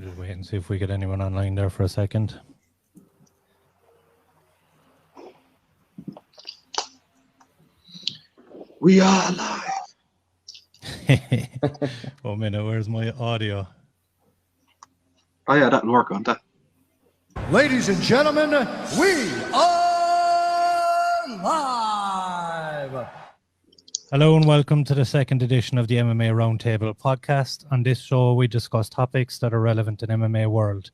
We'll just wait and see if we get anyone online there for a second. We are live. Oh, minute, where's my audio? Oh, yeah, that'll work on that. Ladies and gentlemen, we are live. Hello and welcome to the second edition of the MMA RoundTable podcast. On this show, we discuss topics that are relevant in MMA world.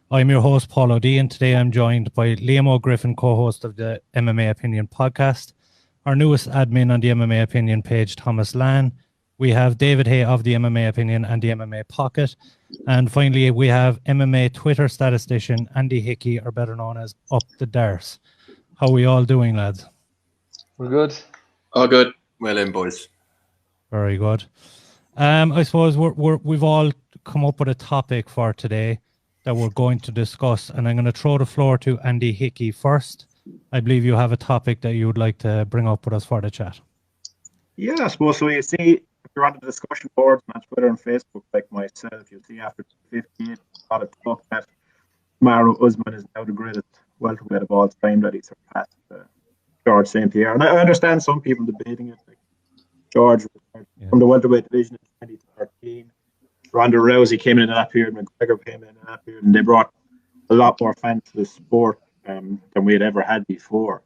I'm your host, Paul O'D, and today I'm joined by Liam Óg Griffin, co-host of the MMA Opinion podcast, our newest admin on the MMA Opinion page, Tomas Lann. We have David Hay of the MMA Opinion and the MMA Pocket. And finally, we have MMA Twitter statistician Andy Hickey, or better known as Up the Darts. How are we all doing, lads? We're good. All good. Well in, boys. Very good. I suppose we've all come up with a topic for today that we're going to discuss, and I'm going to throw the floor to Andy Hickey first. I believe you have a topic that you would like to bring up with us for the chat. Yeah, I suppose so. You see, if you're on the discussion boards on Twitter and Facebook, like myself, you'll see after 58, a lot of talk that Kamaru Usman is now the greatest welterweight of all time, that he surpassed George St. Pierre. And I understand some people debating it. Like George from the welterweight division in 2013. Ronda Rousey came in that period, McGregor came in that period, and they brought a lot more fans to the sport than we had ever had before.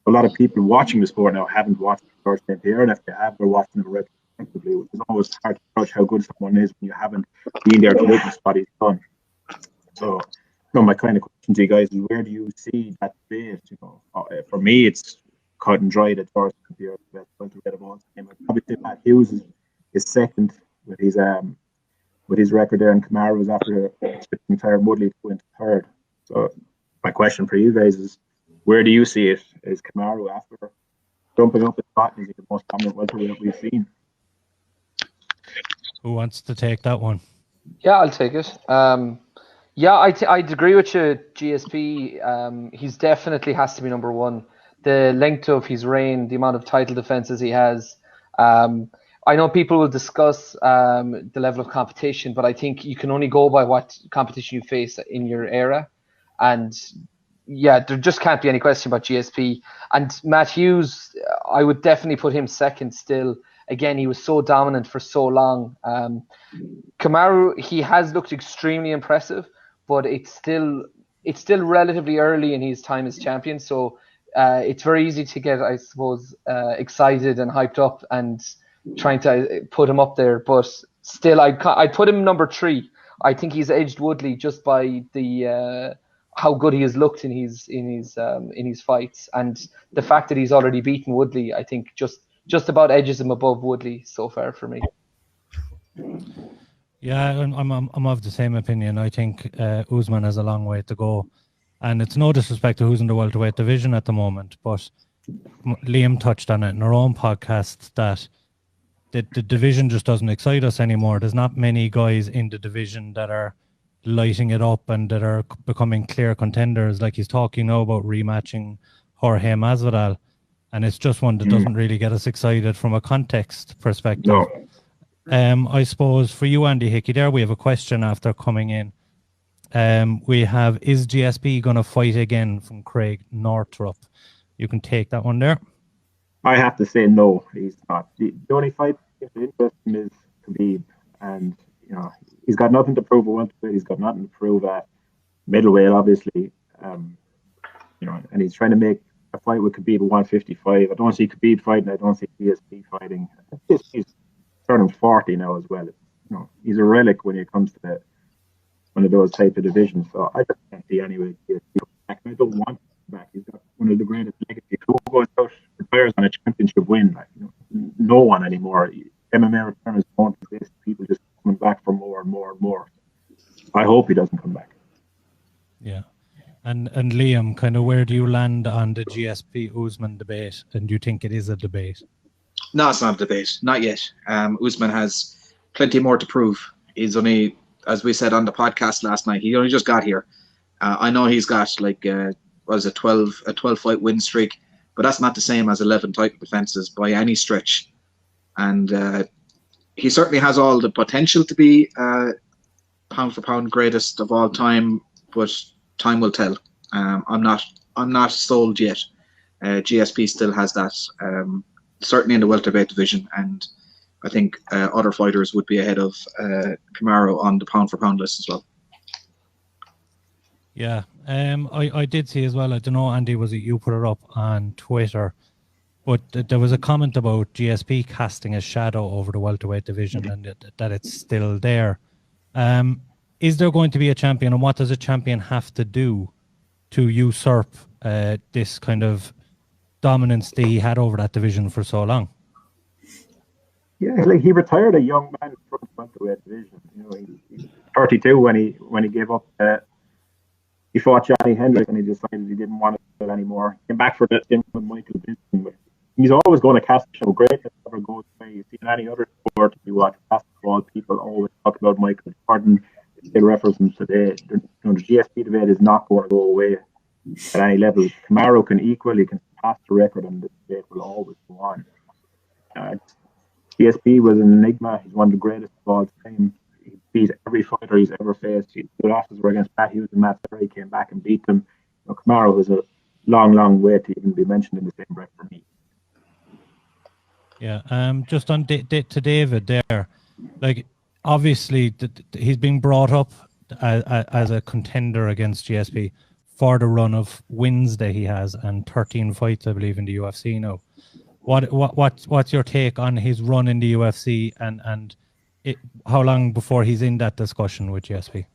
A lot of people watching the sport now haven't watched George St. Pierre, and if they have, they're watching him retrospectively, which is always hard to judge how good someone is when you haven't been there to witness what he's done. So, my kind of question to you guys is, where do you see that debate? For me, it's cut and dry that George St. Pierre is the best welterweight of all time. I'd probably say Matt Hughes is second with his record there, and Kamaru was after retired Woodley to into third. So my question for you guys is, where do you see it? Is Kamaru after jumping up the spot, is he the most dominant welterweight we've seen? Who wants to take that one? Yeah, I'll take it. I'd agree with you, GSP. He's definitely has to be number one. The length of his reign, the amount of title defenses he has. I know people will discuss the level of competition, but I think you can only go by what competition you face in your era. And yeah, there just can't be any question about GSP. And Matt Hughes, I would definitely put him second still. Again, he was so dominant for so long. Kamaru, he has looked extremely impressive, but it's still relatively early in his time as champion. So it's very easy to get, I suppose, excited and hyped up and trying to put him up there. But still, I'd put him number 3. I think he's edged Woodley just by the how good he has looked in his fights, and the fact that he's already beaten Woodley, I think just about edges him above Woodley so far for me. Yeah, I'm of the same opinion. I think Usman has a long way to go, and it's no disrespect to who's in the welterweight division at the moment, but Liam touched on it in our own podcast that the division just doesn't excite us anymore. There's not many guys in the division that are lighting it up and that are becoming clear contenders. Like he's talking now about rematching Jorge Masvidal, and it's just one that doesn't really get us excited from a context perspective. No. I suppose for you, Andy Hickey, there we have a question after coming in. We have, is GSP going to fight again, from Craig Northrup? You can take that one there. I have to say no, he's not. The only fight that's interesting is Khabib, and he's got nothing to prove at welterweight. He's got nothing to prove at middleweight, obviously. And he's trying to make a fight with Khabib at 155. I don't see Khabib fighting. I don't see GSP fighting. He's turning 40 now as well. He's a relic when it comes to one of those type of divisions. So I just can't see any way GSP back. I don't want him back. He's got one of the greatest legacies. Who goes out, retires on a championship win? No one anymore. MMA returns don't exist. People just coming back for more and more and more. I hope he doesn't come back. Yeah. And Liam, kind of where do you land on the GSP Usman debate? And do you think it is a debate? No, it's not a debate. Not yet. Usman has plenty more to prove. He's only, as we said on the podcast last night, he only just got here. I know he's got a 12 fight win streak, but that's not the same as 11 title defenses by any stretch. And he certainly has all the potential to be pound for pound greatest of all time, but time will tell. I'm not sold yet. GSP still has that, certainly in the welterweight division, and I think other fighters would be ahead of Kamaru on the pound for pound list as well. Yeah, I did see as well. I don't know, Andy, was it you put it up on Twitter? But there was a comment about GSP casting a shadow over the welterweight division and that it's still there. Is there going to be a champion, and what does a champion have to do to usurp this kind of dominance that he had over that division for so long? Yeah, like he retired a young man from the welterweight division. You know, he was 32 when he gave up. He fought Johnny Hendrick and he decided he didn't want to do it anymore. Came back for the stint with Michael Bisping, but he's always going to cast a show. Greatness never goes away. You see in any other sport, if you watch basketball, people always talk about Michael Jordan. They reference him today. The GSP debate is not going to go away at any level. Kamaru can equally pass the record, and the debate will always go on. GSP was an enigma. He's one of the greatest of all time. He beat every fighter he's ever faced. The losses were against Pat Hughes and Matt Ferry. Came back and beat them. Kamaru was a long, long way to even be mentioned in the same breath for me. Yeah, just on to David there, like obviously he's being brought up as a contender against GSP for the run of wins that he has and 13 fights, I believe, in the UFC now. What's your take on his run in the UFC and how long before he's in that discussion with GSP?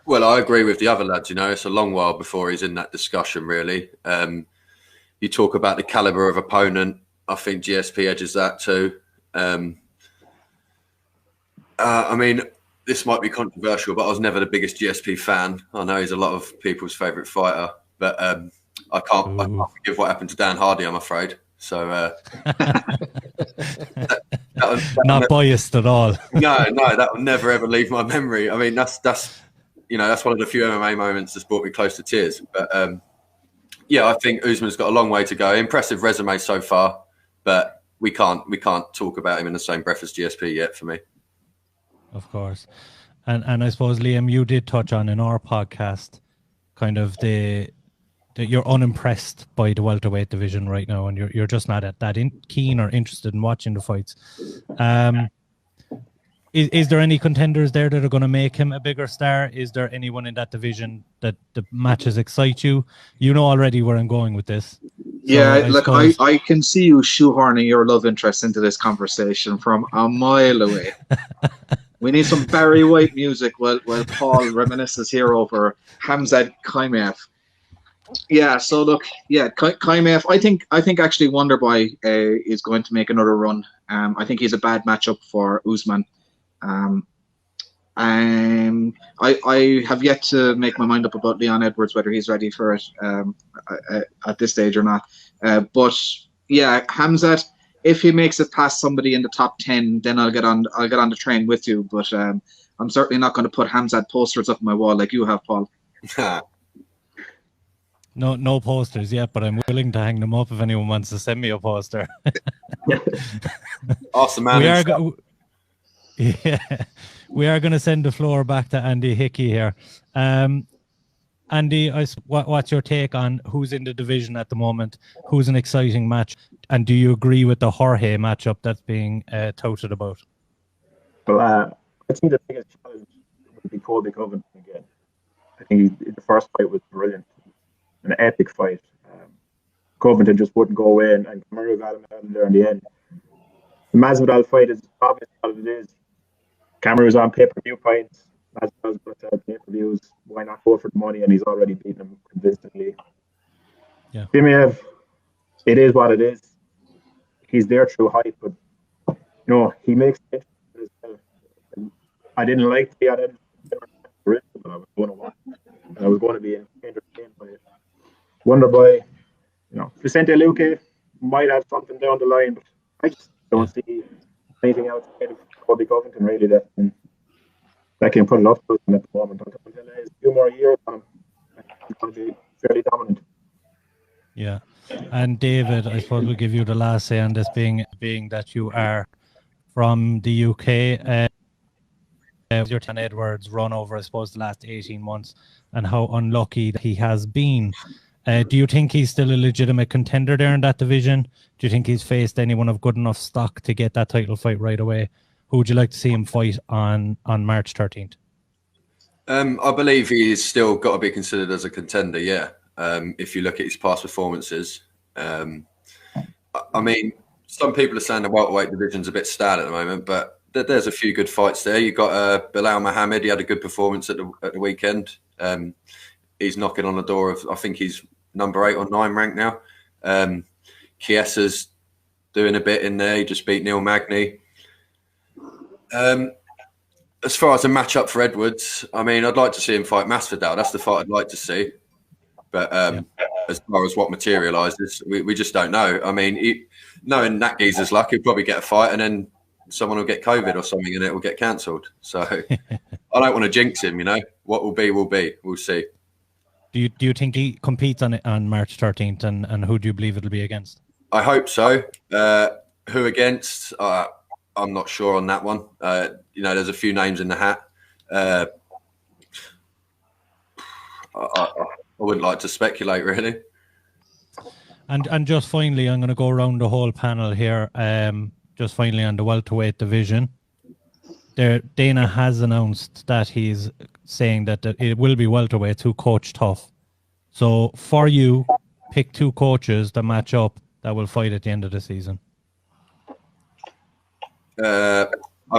Well, I agree with the other lads. It's a long while before he's in that discussion, really. You talk about the caliber of opponent. I think GSP edges that too. I mean, this might be controversial, but I was never the biggest GSP fan. I know he's a lot of people's favourite fighter, but I can't forgive what happened to Dan Hardy, I'm afraid. So not biased at all. No, that will never ever leave my memory. I mean, that's one of the few MMA moments that's brought me close to tears. But yeah, I think Usman's got a long way to go. Impressive resume so far, but we can't talk about him in the same breath as GSP yet for me. Of course, and I suppose, Liam, you did touch on in our podcast kind of that you're unimpressed by the welterweight division right now, and you're just not keen or interested in watching the fights. Is there any contenders there that are going to make him a bigger star? Is there anyone in that division that the matches excite you? You know already where I'm going with this. Yeah, I can see you shoehorning your love interest into this conversation from a mile away. We need some Barry White music while Paul reminisces here over Khamzat Chimaev. Yeah, so look, Chimaev, I think actually Wonderboy is going to make another run. I think he's a bad matchup for Usman. I have yet to make my mind up about Leon Edwards, whether he's ready for it at this stage or not. But yeah, Khamzat, if he makes it past somebody in the top 10, then I'll get on the train with you. But I'm certainly not going to put Khamzat posters up on my wall like you have, Paul. No posters yet, but I'm willing to hang them up if anyone wants to send me a poster. Awesome, man. We are going to send the floor back to Andy Hickey here. Andy, what's your take on who's in the division at the moment? Who's an exciting match? And do you agree with the Jorge matchup that's being touted about? Well, I think the biggest challenge would be Colby Covington again. I think the first fight was brilliant. An epic fight. Covington just wouldn't go away, and Kamaru got him out of there in the end. The Masvidal fight is obvious what it is. Kamaru's on pay-per-view points. Masvidal's going to sell pay-per-views. Why not go for the money? And he's already beaten him convincingly. Yeah. Chimaev, it is what it is. He's there through hype, but he makes it as well. I didn't like the other, but I was going to watch, and I was going to be entertained by it. Wonderboy, Vicente Luque might have something down the line, but I just don't see anything outside of Colby Covington really that can put it up to him at the moment. Until there's a few more years on him, he's going to be fairly dominant. Yeah, and David, I suppose we'll give you the last say on this, being that you are from the UK. your Tan Edwards run over, I suppose, the last 18 months and how unlucky he has been. Do you think he's still a legitimate contender there in that division? Do you think he's faced anyone of good enough stock to get that title fight right away? Who would you like to see him fight on March 13th? I believe he's still got to be considered as a contender, yeah. If you look at his past performances. I mean, some people are saying the welterweight division's a bit stale at the moment, but there's a few good fights there. You've got Bilal Muhammad. He had a good performance at the weekend. He's knocking on the door of, I think he's number 8 or 9 ranked now. Chiesa's doing a bit in there. He just beat Neil Magny. As far as a matchup for Edwards, I mean, I'd like to see him fight Masvidal. That's the fight I'd like to see. But as far as what materialises, we just don't know. I mean, knowing that geezer's luck, he'll probably get a fight and then someone will get COVID or something and it will get cancelled. So I don't want to jinx him, you know. What will be, will be. We'll see. Do you think he competes on March 13th, and who do you believe it'll be against? I hope so. Who against? I'm not sure on that one. You know, there's a few names in the hat. I wouldn't like to speculate, really. And just finally, I'm going to go around the whole panel here. Just finally on the welterweight division. Dana has announced that he's saying that it will be welterweights who coach tough. So for you, pick 2 coaches that match up that will fight at the end of the season. I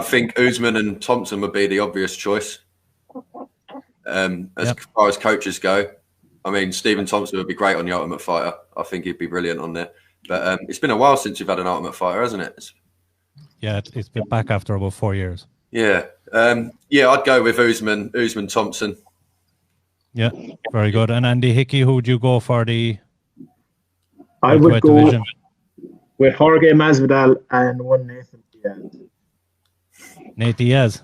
think Usman and Thompson would be the obvious choice. As far as coaches go, I mean, Stephen Thompson would be great on the Ultimate Fighter. I think he'd be brilliant on there. But it's been a while since you've had an Ultimate Fighter, hasn't it? Yeah, it's been back after about 4 years. Yeah. I'd go with Usman Thompson. Yeah, very good. And Andy Hickey, who would you go for the I would go division? With Jorge Masvidal and one Nathan Diaz. Nate Diaz.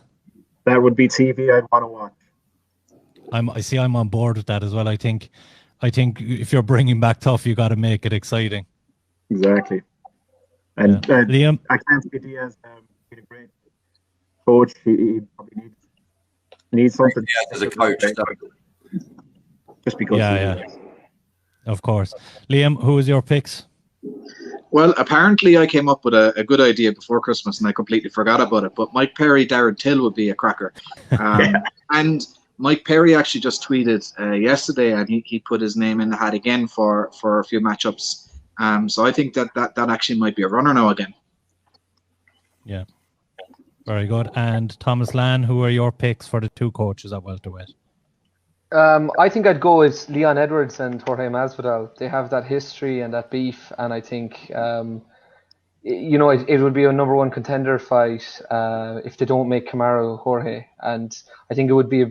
That would be TV I'd want to watch. I'm on board with that as well. I think if you're bringing back tough, you got to make it exciting. Exactly. And Liam, I can't see Diaz being a great coach. He probably needs something. Yeah, as a coach. Just because. Yeah. Of course. Liam, who was your picks? Well, apparently I came up with a good idea before Christmas and I completely forgot about it. But Mike Perry, Darren Till would be a cracker. And Mike Perry actually just tweeted yesterday, and he put his name in the hat again for a few matchups. So I think that actually might be a runner now again. Yeah, very good. And Thomas Lann, who are your picks for the 2 coaches at welterweight? I think I'd go with Leon Edwards and Jorge Masvidal. They have that history and that beef, and I think it would be a number 1 contender fight if they don't make Kamaru Jorge, and I think it would be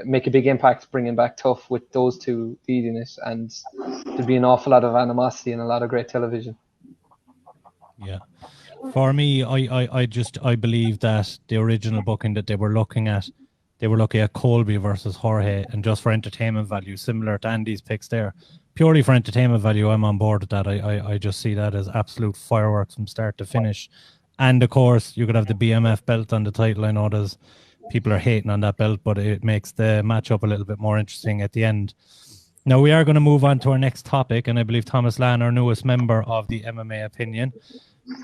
make a big impact bringing back tough with those 2 leading it, and there'd be an awful lot of animosity and a lot of great television. Yeah, for me, I believe that the original booking that they were looking at Colby versus Jorge, and just for entertainment value, similar to Andy's picks there. Purely for entertainment value, I'm on board with that. I just see that as absolute fireworks from start to finish. And of course, you could have the BMF belt on the title. I know there's people are hating on that belt, but it makes the matchup a little bit more interesting at the end. Now, we are going to move on to our next topic, and I believe Thomas Lann, our newest member of the MMA Opinion.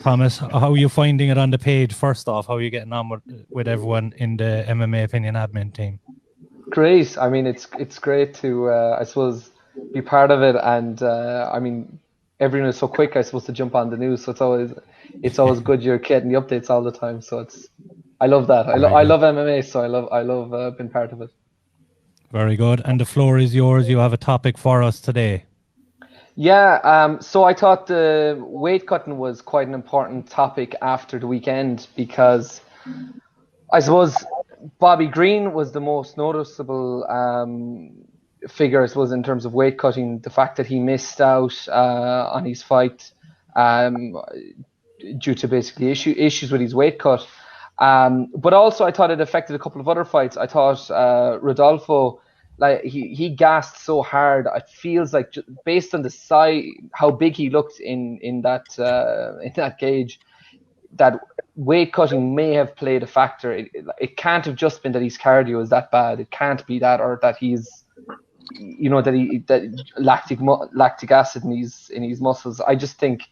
Thomas, how are you finding it on the page? First off, how are you getting on with everyone in the MMA Opinion admin team? Great. I mean, it's great to, I suppose, be part of it. And I mean, everyone is so quick, I suppose, to jump on the news. So it's always good you're getting the updates all the time. So I love that. I love MMA, so I love being part of it. Very good. And the floor is yours. You have a topic for us today. Yeah, so I thought the weight cutting was quite an important topic after the weekend, because I suppose Bobby Green was the most noticeable figure, I suppose, in terms of weight cutting. The fact that he missed out on his fight due to basically issues with his weight cut. But also I thought it affected a couple of other fights. I thought Rodolfo, like he gassed so hard. It feels like, based on the size, how big he looked in that cage, that weight cutting may have played a factor. It can't have just been that his cardio is that bad. It can't be that, or that he's, that lactic acid in his muscles. I just think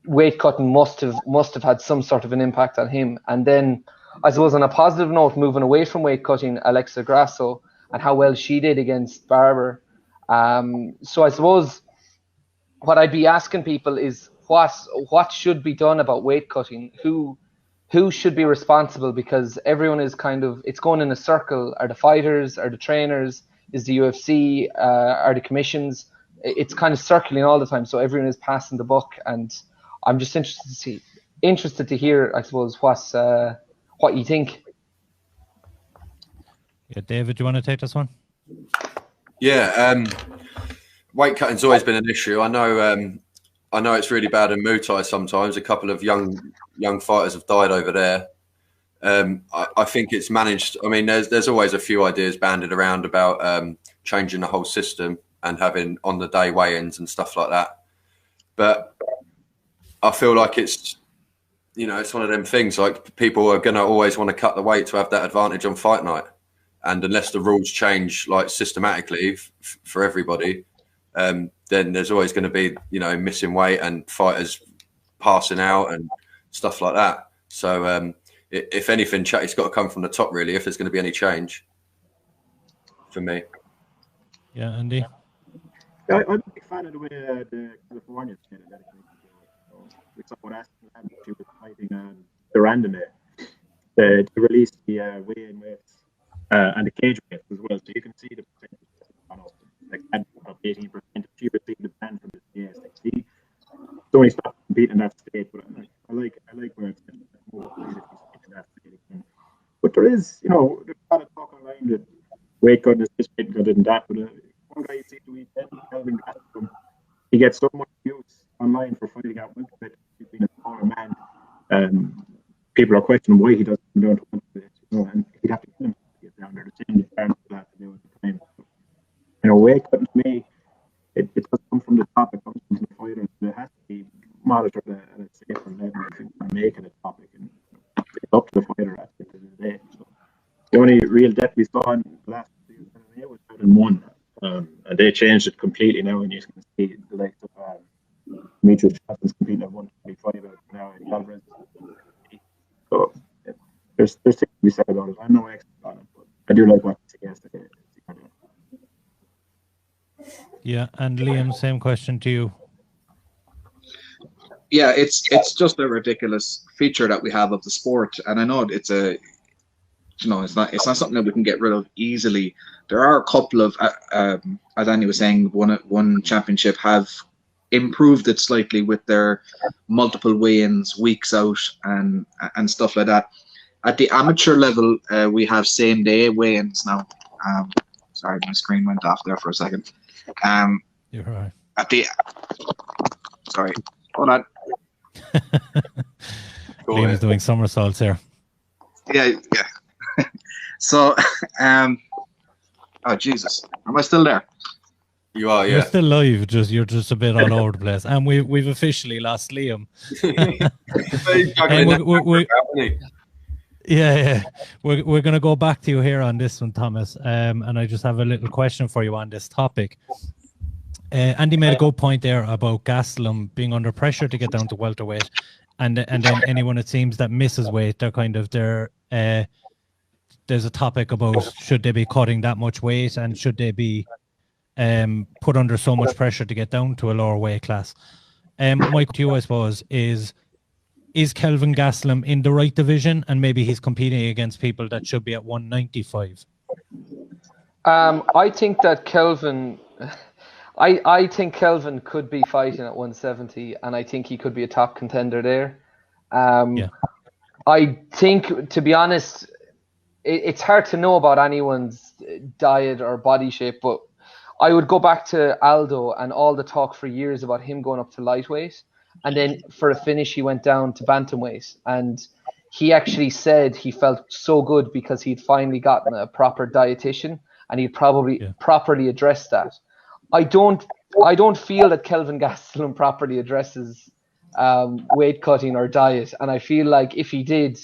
weight cutting must have had some sort of an impact on him. And then I suppose on a positive note, moving away from weight cutting, Alexa Grasso and how well she did against Barber. So I suppose what I'd be asking people is what should be done about weight cutting? Who should be responsible? Because everyone is it's going in a circle. Are the fighters? Are the trainers? Is the UFC? Are the commissions? It's kind of circling all the time. So everyone is passing the buck, and I'm just interested to hear, I suppose, what you think. Yeah, David, do you want to take this one? Yeah, weight cutting's always been an issue. I know it's really bad in Muay Thai sometimes. A couple of young fighters have died over there. I think it's managed. I mean, there's always a few ideas banded around about changing the whole system and having on the day weigh-ins and stuff like that. But I feel like it's one of them things. Like, people are going to always want to cut the weight to have that advantage on fight night, and unless the rules change like systematically for everybody, then there's always going to be missing weight and fighters passing out and stuff like that. So if anything, it's got to come from the top, really, if there's going to be any change for me. Yeah, Andy? I'm a big fan of the way the California did it. With someone asking Lann if she was fighting the random they released the weigh-in weights and the cage weights as well, so you can see the percentage on up. Like, up 18%. She received the ban from the ASXC. It's only stopped competing in that state, but I like where it's been more in that state again. But there is, there's a lot of talk online that weight cutting is this weight cutting and that. But one guy you see the weekend, Kelvin Gastelum, he gets so much use online for fighting out welterweight between a smaller man. People are questioning why he doesn't come down to welterweight, and he'd have to kill him to get down there. The same requirements for that to do at the time. Weight cutting to me, it does come from the top. It comes from the fighter. It has to be monitored at a safer level if you want to make it a topic, and it's up to the fighter at the end of the day. So the only real depth we saw in the last season was 1, and they changed it completely now, and you can see the likes of Demetrius Johnson's competing at 125 now in Alvarez. So there's things to be said about it. I'm no expert on it, but I do like what he has to say. Yeah, and Liam, same question to you. Yeah, it's just a ridiculous feature that we have of the sport, and I know it's it's not something that we can get rid of easily. There are a couple of, as Andy was saying, one championship have improved it slightly with their multiple weigh-ins, weeks out, and stuff like that. At the amateur level, we have same-day weigh-ins now. Sorry, my screen went off there for a second. You're right. Sorry, hold on. Liam's doing somersaults here. Yeah. So, oh Jesus, am I still there? You are, yeah. You're still live. You're just a bit all over the place, and we've officially lost Liam. Yeah. We're going to go back to you here on this one, Thomas. And I just have a little question for you on this topic. Andy made a good point there about Gastelum being under pressure to get down to welterweight, and then anyone it seems that misses weight, there's a topic about should they be cutting that much weight, and should they be put under so much pressure to get down to a lower weight class. Mike, to you, I suppose, is Kelvin Gastelum in the right division, and maybe he's competing against people that should be at 195? I think that Kelvin, I think Kelvin could be fighting at 170, and I think he could be a top contender there. I think, to be honest, it's hard to know about anyone's diet or body shape, but I would go back to Aldo and all the talk for years about him going up to lightweight. And then for a finish, he went down to bantamweight. And he actually said he felt so good because he'd finally gotten a proper dietitian, and he'd probably properly addressed that. I don't feel that Kelvin Gastelum properly addresses weight cutting or diet. And I feel like if he did,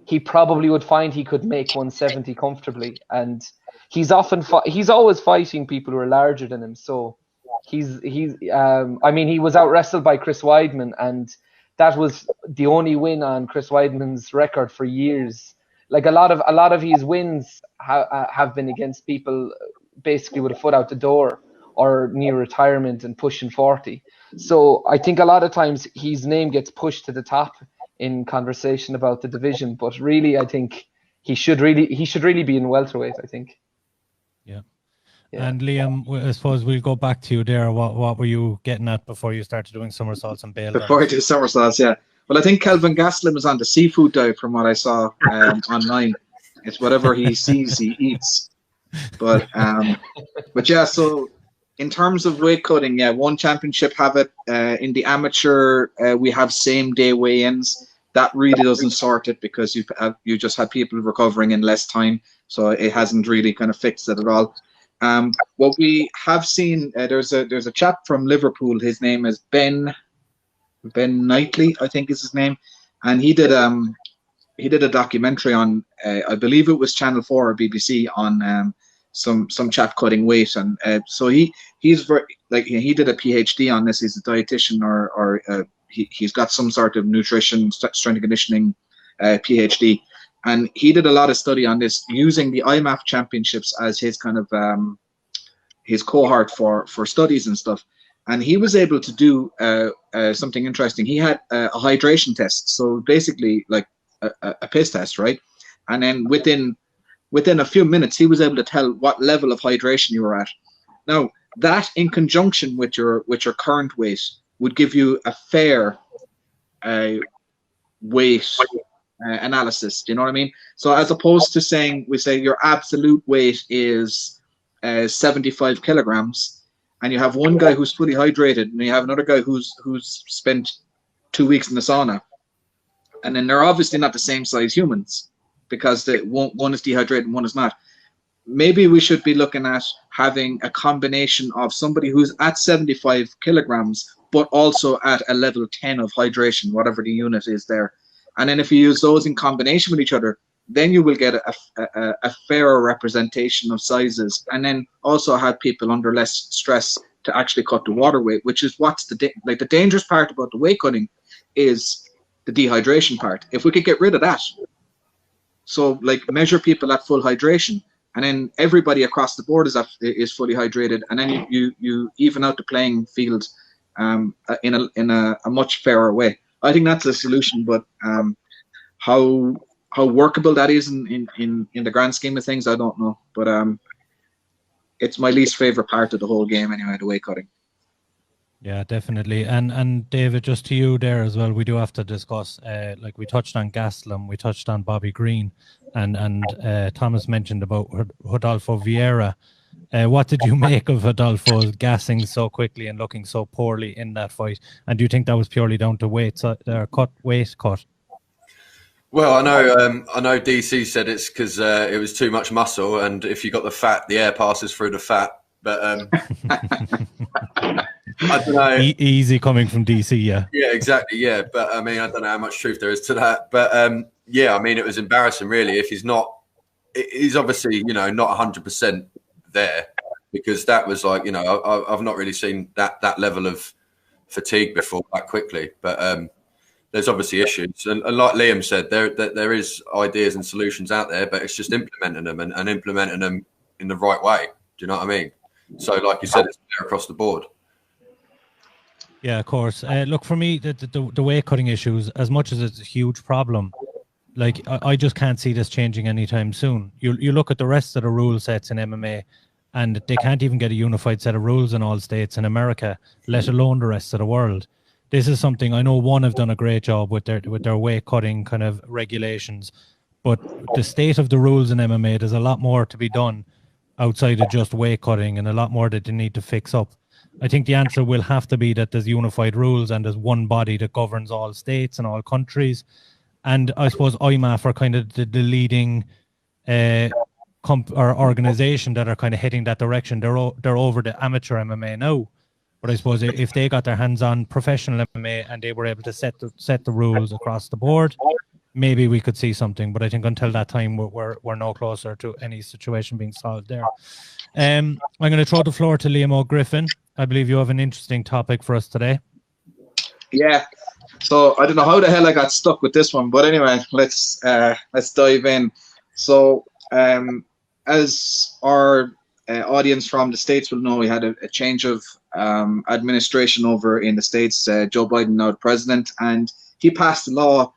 he probably would find he could make 170 comfortably. And he's always fighting people who are larger than him. So I mean, he was out wrestled by Chris Weidman, and that was the only win on Chris Weidman's record for years. Like a lot of his wins have been against people basically with a foot out the door or near retirement and pushing 40. So I think a lot of times his name gets pushed to the top in conversation about the division, but really I think he should really be in welterweight, I think. Yeah. And Liam, I suppose we'll go back to you there. What were you getting at before you started doing somersaults and bail? Before I do somersaults, yeah. Well, I think Kelvin Gastelum is on the seafood diet from what I saw online. It's whatever he sees, he eats. But yeah, so in terms of weight cutting, yeah, one championship have it. In the amateur, we have same day weigh-ins. That really doesn't sort it because you just had people recovering in less time. So it hasn't really kind of fixed it at all. What we have seen, there's a chap from Liverpool. His name is Ben Knightley, I think is his name, and he did a documentary on I believe it was Channel 4 or BBC on some chap cutting weight, and so he's very, like, he did a PhD on this. He's a dietitian or he's got some sort of nutrition strength and conditioning PhD. And he did a lot of study on this using the IMAF championships as his kind of his cohort for studies and stuff. And he was able to do something interesting. He had a hydration test. So basically like a piss test, right? And then within a few minutes, he was able to tell what level of hydration you were at. Now, that in conjunction with your current weight would give you a fair weight analysis. Do you know what I mean? So as opposed to saying, we say your absolute weight is 75 kilograms, and you have one guy who's fully hydrated, and you have another guy who's spent 2 weeks in the sauna, and then they're obviously not the same size humans because one is dehydrated and one is not. Maybe we should be looking at having a combination of somebody who's at 75 kilograms, but also at a level 10 of hydration, whatever the unit is there. And then if you use those in combination with each other, then you will get a fairer representation of sizes, and then also have people under less stress to actually cut the water weight, which is what's the dangerous part about the weight cutting is the dehydration part. If we could get rid of that, so like measure people at full hydration, and then everybody across the board is fully hydrated, and then you even out the playing field in a much fairer way. I think that's a solution, but how workable that is in the grand scheme of things, I don't know. But it's my least favorite part of the whole game anyway, the weight cutting. Yeah, definitely. And David, just to you there as well, we do have to discuss, like we touched on Gastelum, we touched on Bobby Green, and Tomas mentioned about Rodolfo Vieira. What did you make of Rodolfo gassing so quickly and looking so poorly in that fight? And do you think that was purely down to weight cut? Well, I know DC said it's because it was too much muscle, and if you got the fat, the air passes through the fat. But I don't know. Easy coming from DC, yeah. Yeah, exactly, yeah. But I mean, I don't know how much truth there is to that. But yeah, I mean, it was embarrassing, really. If he's obviously, not 100% there, because that was like, I've not really seen that level of fatigue before that quickly. But there's obviously issues, and like Liam said, there is ideas and solutions out there, but it's just implementing them and implementing them in the right way. Do you know what I mean? So, like you said, it's there across the board. Yeah, of course. Look, for me, the weight cutting issues, as much as it's a huge problem, like I just can't see this changing anytime soon. You look at the rest of the rule sets in MMA, and they can't even get a unified set of rules in all states in America, let alone the rest of the world. This is something I know ONE have done a great job with their weight cutting kind of regulations, but the state of the rules in MMA, there's a lot more to be done outside of just weight cutting, and a lot more that they need to fix up. I think the answer will have to be that there's unified rules and there's one body that governs all states and all countries. And I suppose IMAF are kind of the leading or organization that are kind of heading that direction. They're over the amateur MMA now. But I suppose if they got their hands on professional MMA and they were able to set the rules across the board, maybe we could see something. But I think until that time, we're no closer to any situation being solved there. I'm going to throw the floor to Liam Óg Griffin. I believe you have an interesting topic for us today. Yeah. So I don't know how the hell I got stuck with this one, but anyway, let's dive in. So as our audience from the States will know, we had a change of administration over in the States. Joe Biden, now the president, and he passed a law.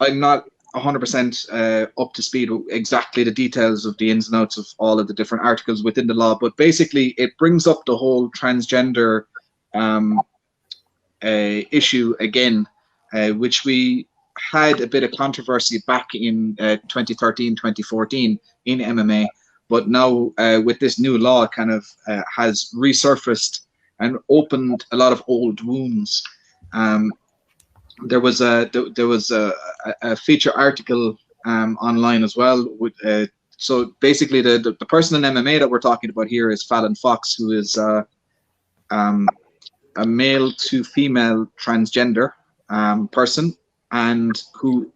I'm not 100% up to speed with exactly the details of the ins and outs of all of the different articles within the law, but basically it brings up the whole transgender issue again, which we had a bit of controversy back in 2013, 2014 in MMA, but now with this new law, it kind of has resurfaced and opened a lot of old wounds. There was a feature article online as well. With, so basically, the person in MMA that we're talking about here is Fallon Fox, who is a male to female transgender person, and who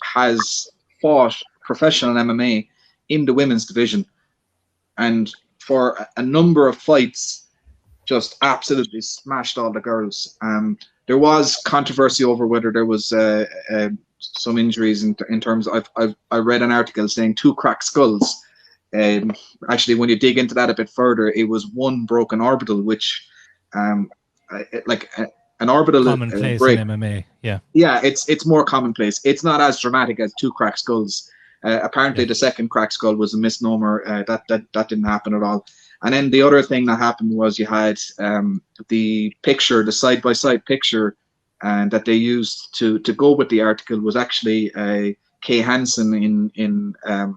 has fought professional MMA in the women's division, and for a number of fights, just absolutely smashed all the girls. There was controversy over whether there was some injuries in terms of, I read an article saying 2 cracked skulls. Actually, when you dig into that a bit further, it was 1 broken orbital, which like an orbital commonplace break. in MMA. Yeah, it's more commonplace. It's not as dramatic as 2 cracked skulls. Apparently, the second cracked skull was a misnomer. That didn't happen at all. And then the other thing that happened was you had the picture, the side-by-side picture, and that they used to go with the article was actually Kay Hansen in the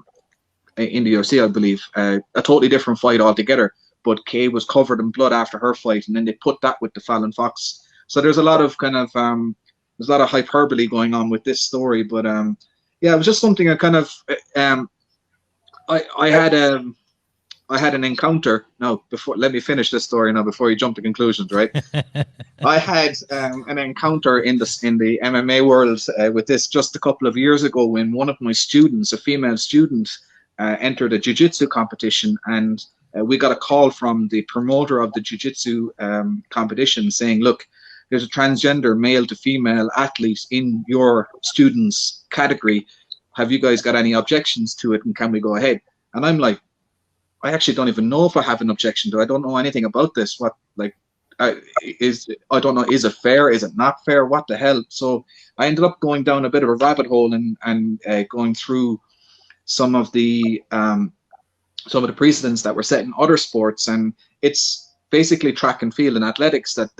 UFC, I believe. A totally different fight altogether. But Kay was covered in blood after her fight, and then they put that with the Fallon Fox. So there's a lot of kind of there's a lot of hyperbole going on with this story. But yeah, it was just something I kind of I had an encounter. No, let me finish this story now before you jump to conclusions, right? I had an encounter in the MMA world with this just a couple of years ago when one of my students, a female student, entered a jiu-jitsu competition, and we got a call from the promoter of the jiu-jitsu competition saying, look, there's a transgender male to female athlete in your student's category. Have you guys got any objections to it, and can we go ahead? And I'm like, I actually don't even know if I have an objection to it. I don't know anything about this. What, like, I don't know, is it fair? Is it not fair? What the hell? So I ended up going down a bit of a rabbit hole and going through some of the precedents that were set in other sports, and it's basically track and field and athletics that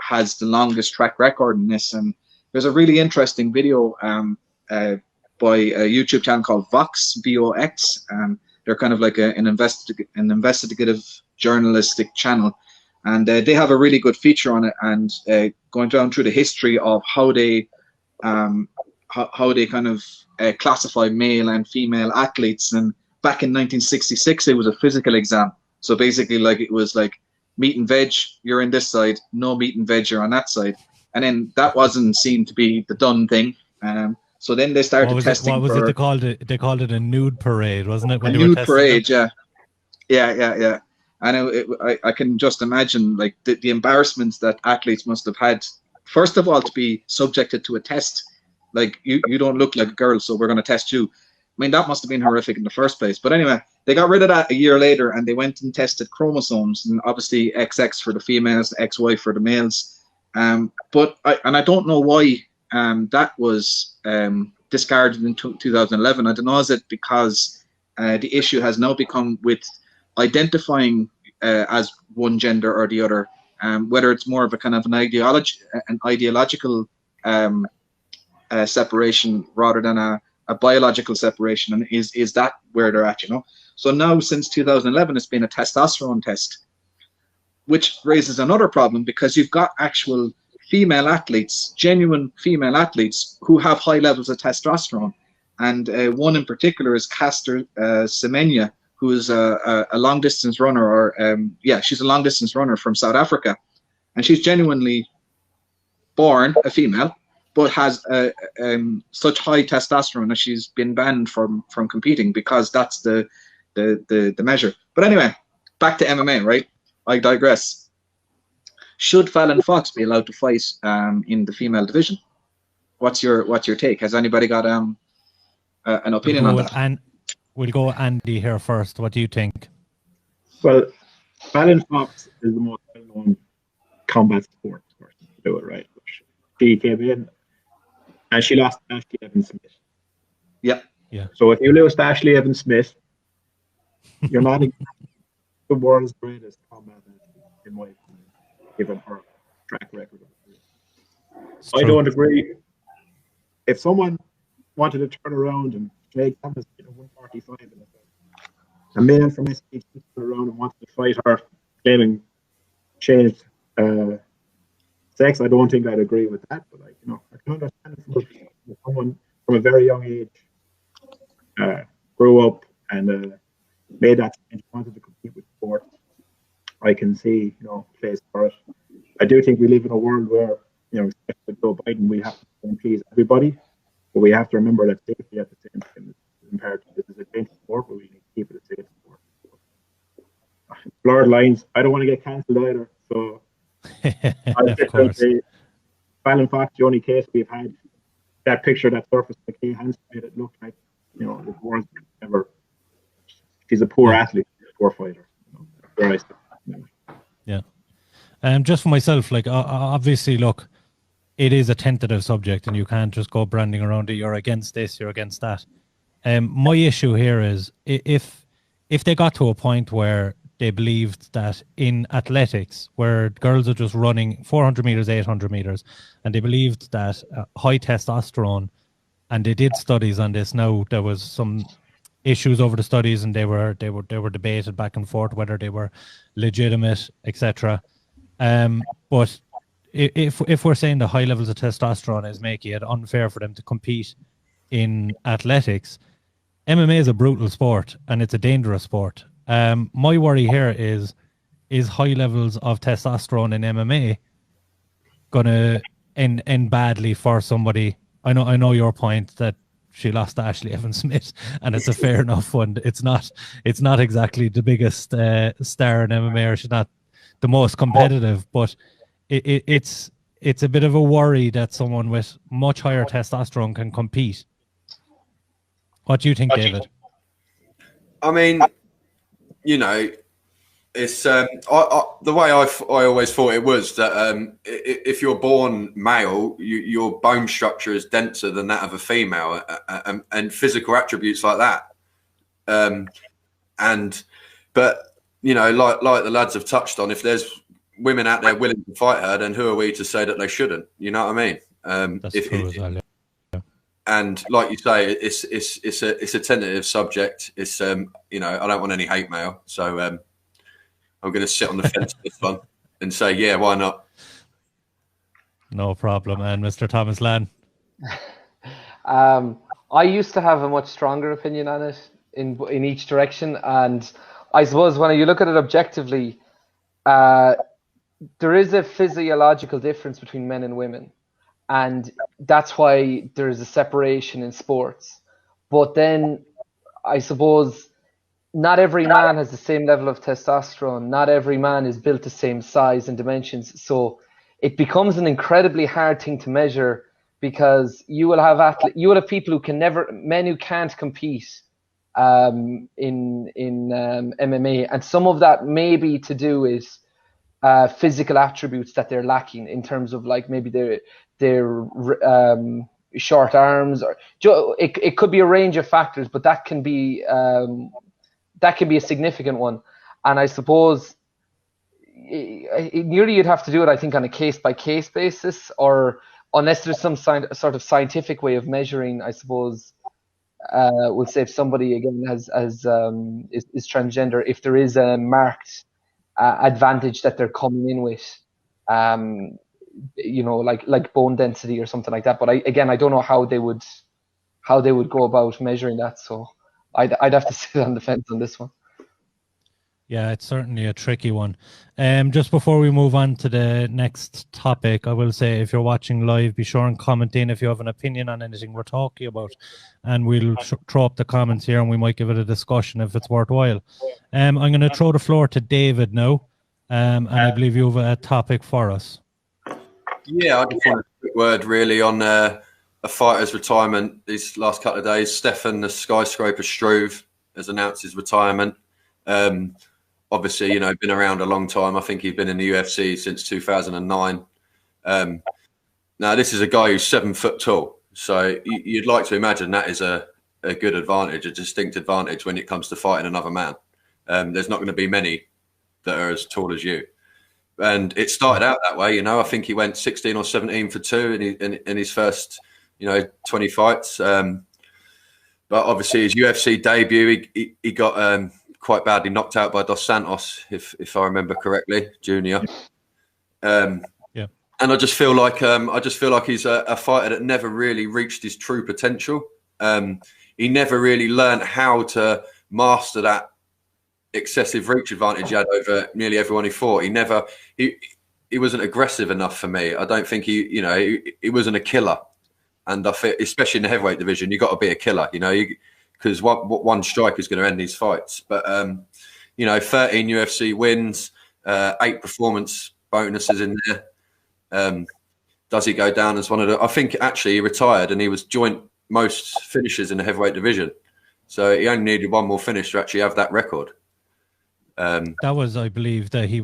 has the longest track record in this. And there's a really interesting video by a YouTube channel called Vox, VOX. They're kind of like an investigative journalistic channel, and they have a really good feature on it, and going down through the history of how they kind of classify male and female athletes. And back in 1966, it was a physical exam. So basically, like, it was like meat and veg, you're in this side, no meat and veg, you're on that side. And then that wasn't seen to be the done thing. So then they started testing. What was it they called it? They called it a nude parade, wasn't it? When a nude parade, yeah. And I can just imagine, like, the embarrassments that athletes must have had. First of all, to be subjected to a test, like, you don't look like a girl, so we're going to test you. I mean, that must have been horrific in the first place. But anyway, they got rid of that a year later, and they went and tested chromosomes, and obviously XX for the females, XY for the males. But I don't know why that was discarded in 2011. I don't know, is it because the issue has now become with identifying as one gender or the other, whether it's more of a kind of an ideological separation rather than a biological separation, and is that where they're at, you know? So now, since 2011, it's been a testosterone test, which raises another problem, because you've got actual female athletes, genuine female athletes, who have high levels of testosterone. And one in particular is Caster Semenya, who's a long distance runner, or she's a long distance runner from South Africa, and she's genuinely born a female, but has such high testosterone that she's been banned from competing because that's the measure. But anyway, back to MMA, right? I digress. Should Fallon Fox be allowed to fight in the female division? What's your take? Has anybody got an opinion on that? And we'll go Andy here first. What do you think? Well, Fallon Fox is the most well-known combat sports person to do it, right? She came in and she lost to Ashley Evans-Smith. Yeah. So if you lose to Ashley Evans-Smith, you're not the world's greatest combat athlete, in my opinion, given her track record. I don't agree. If someone wanted to turn around and Jake Thomas, 145, and a man from SPG turned around and wanted to fight her, claiming changed sex, I don't think I'd agree with that. But I can understand it from someone from a very young age grew up and made that change, wanted to compete with sport. I can see, place for it. I do think we live in a world where, especially with Joe Biden, we have to please everybody, but we have to remember that safety at the same time is imperative. This is a dangerous sport, but we need to keep it a safe sport. Blurred lines. I don't want to get cancelled either. So I think Fallon Fox, the only case we've had, that picture that surfaced like Kay Hansen made it look like, the worst ever. She's a poor athlete, a poor fighter. Yeah. Just for myself, obviously, look, it is a tentative subject, and you can't just go branding around it. You're against this, you're against that. My issue here is if they got to a point where they believed that in athletics, where girls are just running 400 meters, 800 meters, and they believed that high testosterone, and they did studies on this. Now there was some issues over the studies, and they were debated back and forth whether they were legitimate, etc. But if we're saying the high levels of testosterone is making it unfair for them to compete in athletics, MMA is a brutal sport and it's a dangerous sport. My worry here is high levels of testosterone in MMA gonna end badly for somebody? I know your point that she lost to Ashley Evans-Smith, and it's a fair enough one. It's not exactly the biggest star in MMA, or she's not the most competitive, but it's a bit of a worry that someone with much higher testosterone can compete. What do you think, David? I mean, it's the way I always thought it was that if you're born male, your bone structure is denser than that of a female, and physical attributes like that. But like the lads have touched on, if there's women out there willing to fight her, then who are we to say that they shouldn't? You know what I mean? That's true as well, yeah. And like you say, it's a tentative subject. It's I don't want any hate mail, so I'm going to sit on the fence this one and say, yeah, why not? No problem. And Mr. Thomas Lann? I used to have a much stronger opinion on it in each direction, and I suppose when you look at it objectively, there is a physiological difference between men and women, and that's why there is a separation in sports. But then I suppose not every man has the same level of testosterone. Not every man is built the same size and dimensions. So it becomes an incredibly hard thing to measure, because you will have people men who can't compete in MMA, and some of that may be to do with physical attributes that they're lacking in terms of maybe their short arms, or it could be a range of factors, but that can be a significant one. And I suppose nearly you'd have to do it, I think, on a case-by-case basis, or unless there's some sort of scientific way of measuring, I suppose. We'll say if somebody again is transgender, if there is a marked advantage that they're coming in with, like bone density or something like that. But I don't know how they would go about measuring that. So I'd have to sit on the fence on this one. Yeah, it's certainly a tricky one. Just before we move on to the next topic, I will say if you're watching live, be sure and comment in if you have an opinion on anything we're talking about, and we'll throw up the comments here and we might give it a discussion if it's worthwhile. I'm going to throw the floor to David now, and I believe you have a topic for us. Yeah, I just want a quick word really on a fighter's retirement these last couple of days. Stefan the Skyscraper Struve has announced his retirement. Obviously, you know, been around a long time. I think he's been in the UFC since 2009. Now, this is a guy who's 7 foot tall. So you'd like to imagine that is a good advantage, a distinct advantage when it comes to fighting another man. There's not going to be many that are as tall as you. And it started out that way, you know. I think he went 16 or 17 for 2 in his first, 20 fights. But obviously his UFC debut, he got quite badly knocked out by Dos Santos, if I remember correctly, Junior. Yeah. And I just feel like he's a fighter that never really reached his true potential. He never really learned how to master that excessive reach advantage he had over nearly everyone he fought. He wasn't aggressive enough for me. I don't think he wasn't a killer. And I feel, especially in the heavyweight division, you got to be a killer, because one strike is going to end these fights. But 13 UFC wins, 8 performance bonuses in there. Does he go down as one of the? I think actually he retired and he was joint most finishes in the heavyweight division. So he only needed one more finish to actually have that record. That was, I believe, that he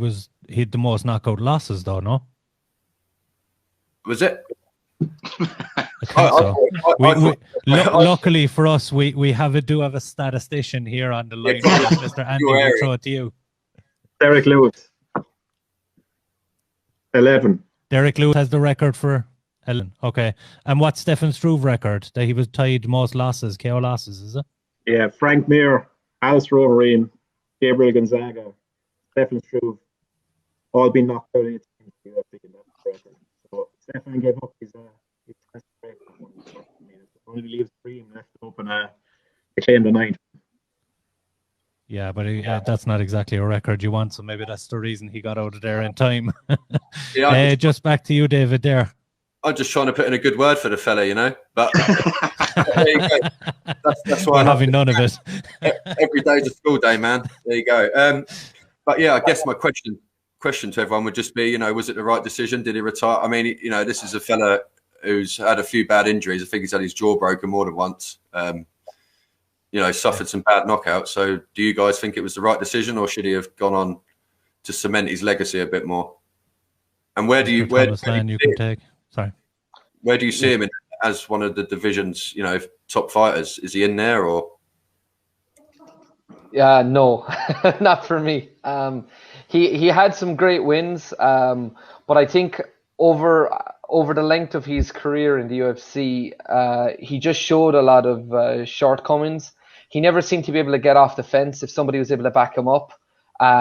had the most knockout losses, though. No, was it? I think so. Luckily for us, we do have a statistician here on the line, Mr. Andy. We'll throw it to you. Derek Lewis, 11. Derek Lewis has the record for 11. Okay, and what's Stefan Struve record? That he was tied most losses, KO losses, is it? Yeah, Frank Mir, Alice Roverine, Gabriel Gonzaga, Stefan Struve, all been knocked out in the UFC in that record. So Stefan gave up his first break. It only leaves 3 left open. They claim the 9th. Yeah, but that's not exactly a record you want, so maybe that's the reason he got out of there in time. Just back to you, David, there. I'm just trying to put in a good word for the fella, but there you go. That's why I'm having none of it. Every day's a school day, man. There you go. But yeah, I guess my question to everyone would just be, was it the right decision? Did he retire? I mean, this is a fella who's had a few bad injuries. I think he's had his jaw broken more than once. Suffered some bad knockouts. So do you guys think it was the right decision, or should he have gone on to cement his legacy a bit more? And where do you see him as one of the division's, top fighters? Is he in there or? Yeah, no, not for me. He had some great wins, but I think over the length of his career in the UFC, he just showed a lot of shortcomings. He never seemed to be able to get off the fence if somebody was able to back him up.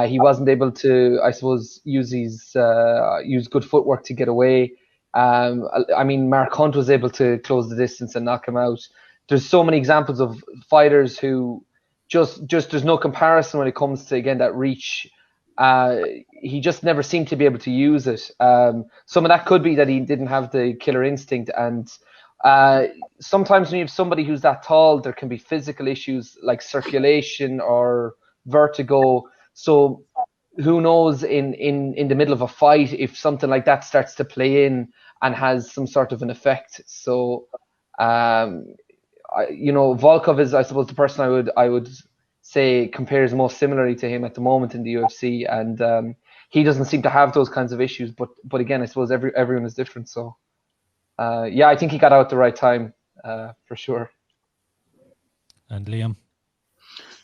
He wasn't able to, I suppose, use good footwork to get away. Mark Hunt was able to close the distance and knock him out. There's so many examples of fighters who just there's no comparison when it comes to, again, that reach. He just never seemed to be able to use it. Some of that could be that he didn't have the killer instinct. And sometimes when you have somebody who's that tall, there can be physical issues like circulation or vertigo. So who knows in the middle of a fight if something like that starts to play in and has some sort of an effect. So, Volkov is, I suppose, the person I would say compares most similarly to him at the moment in the UFC, and he doesn't seem to have those kinds of issues. But again, I suppose everyone is different. So, I think he got out at the right time for sure. And Liam?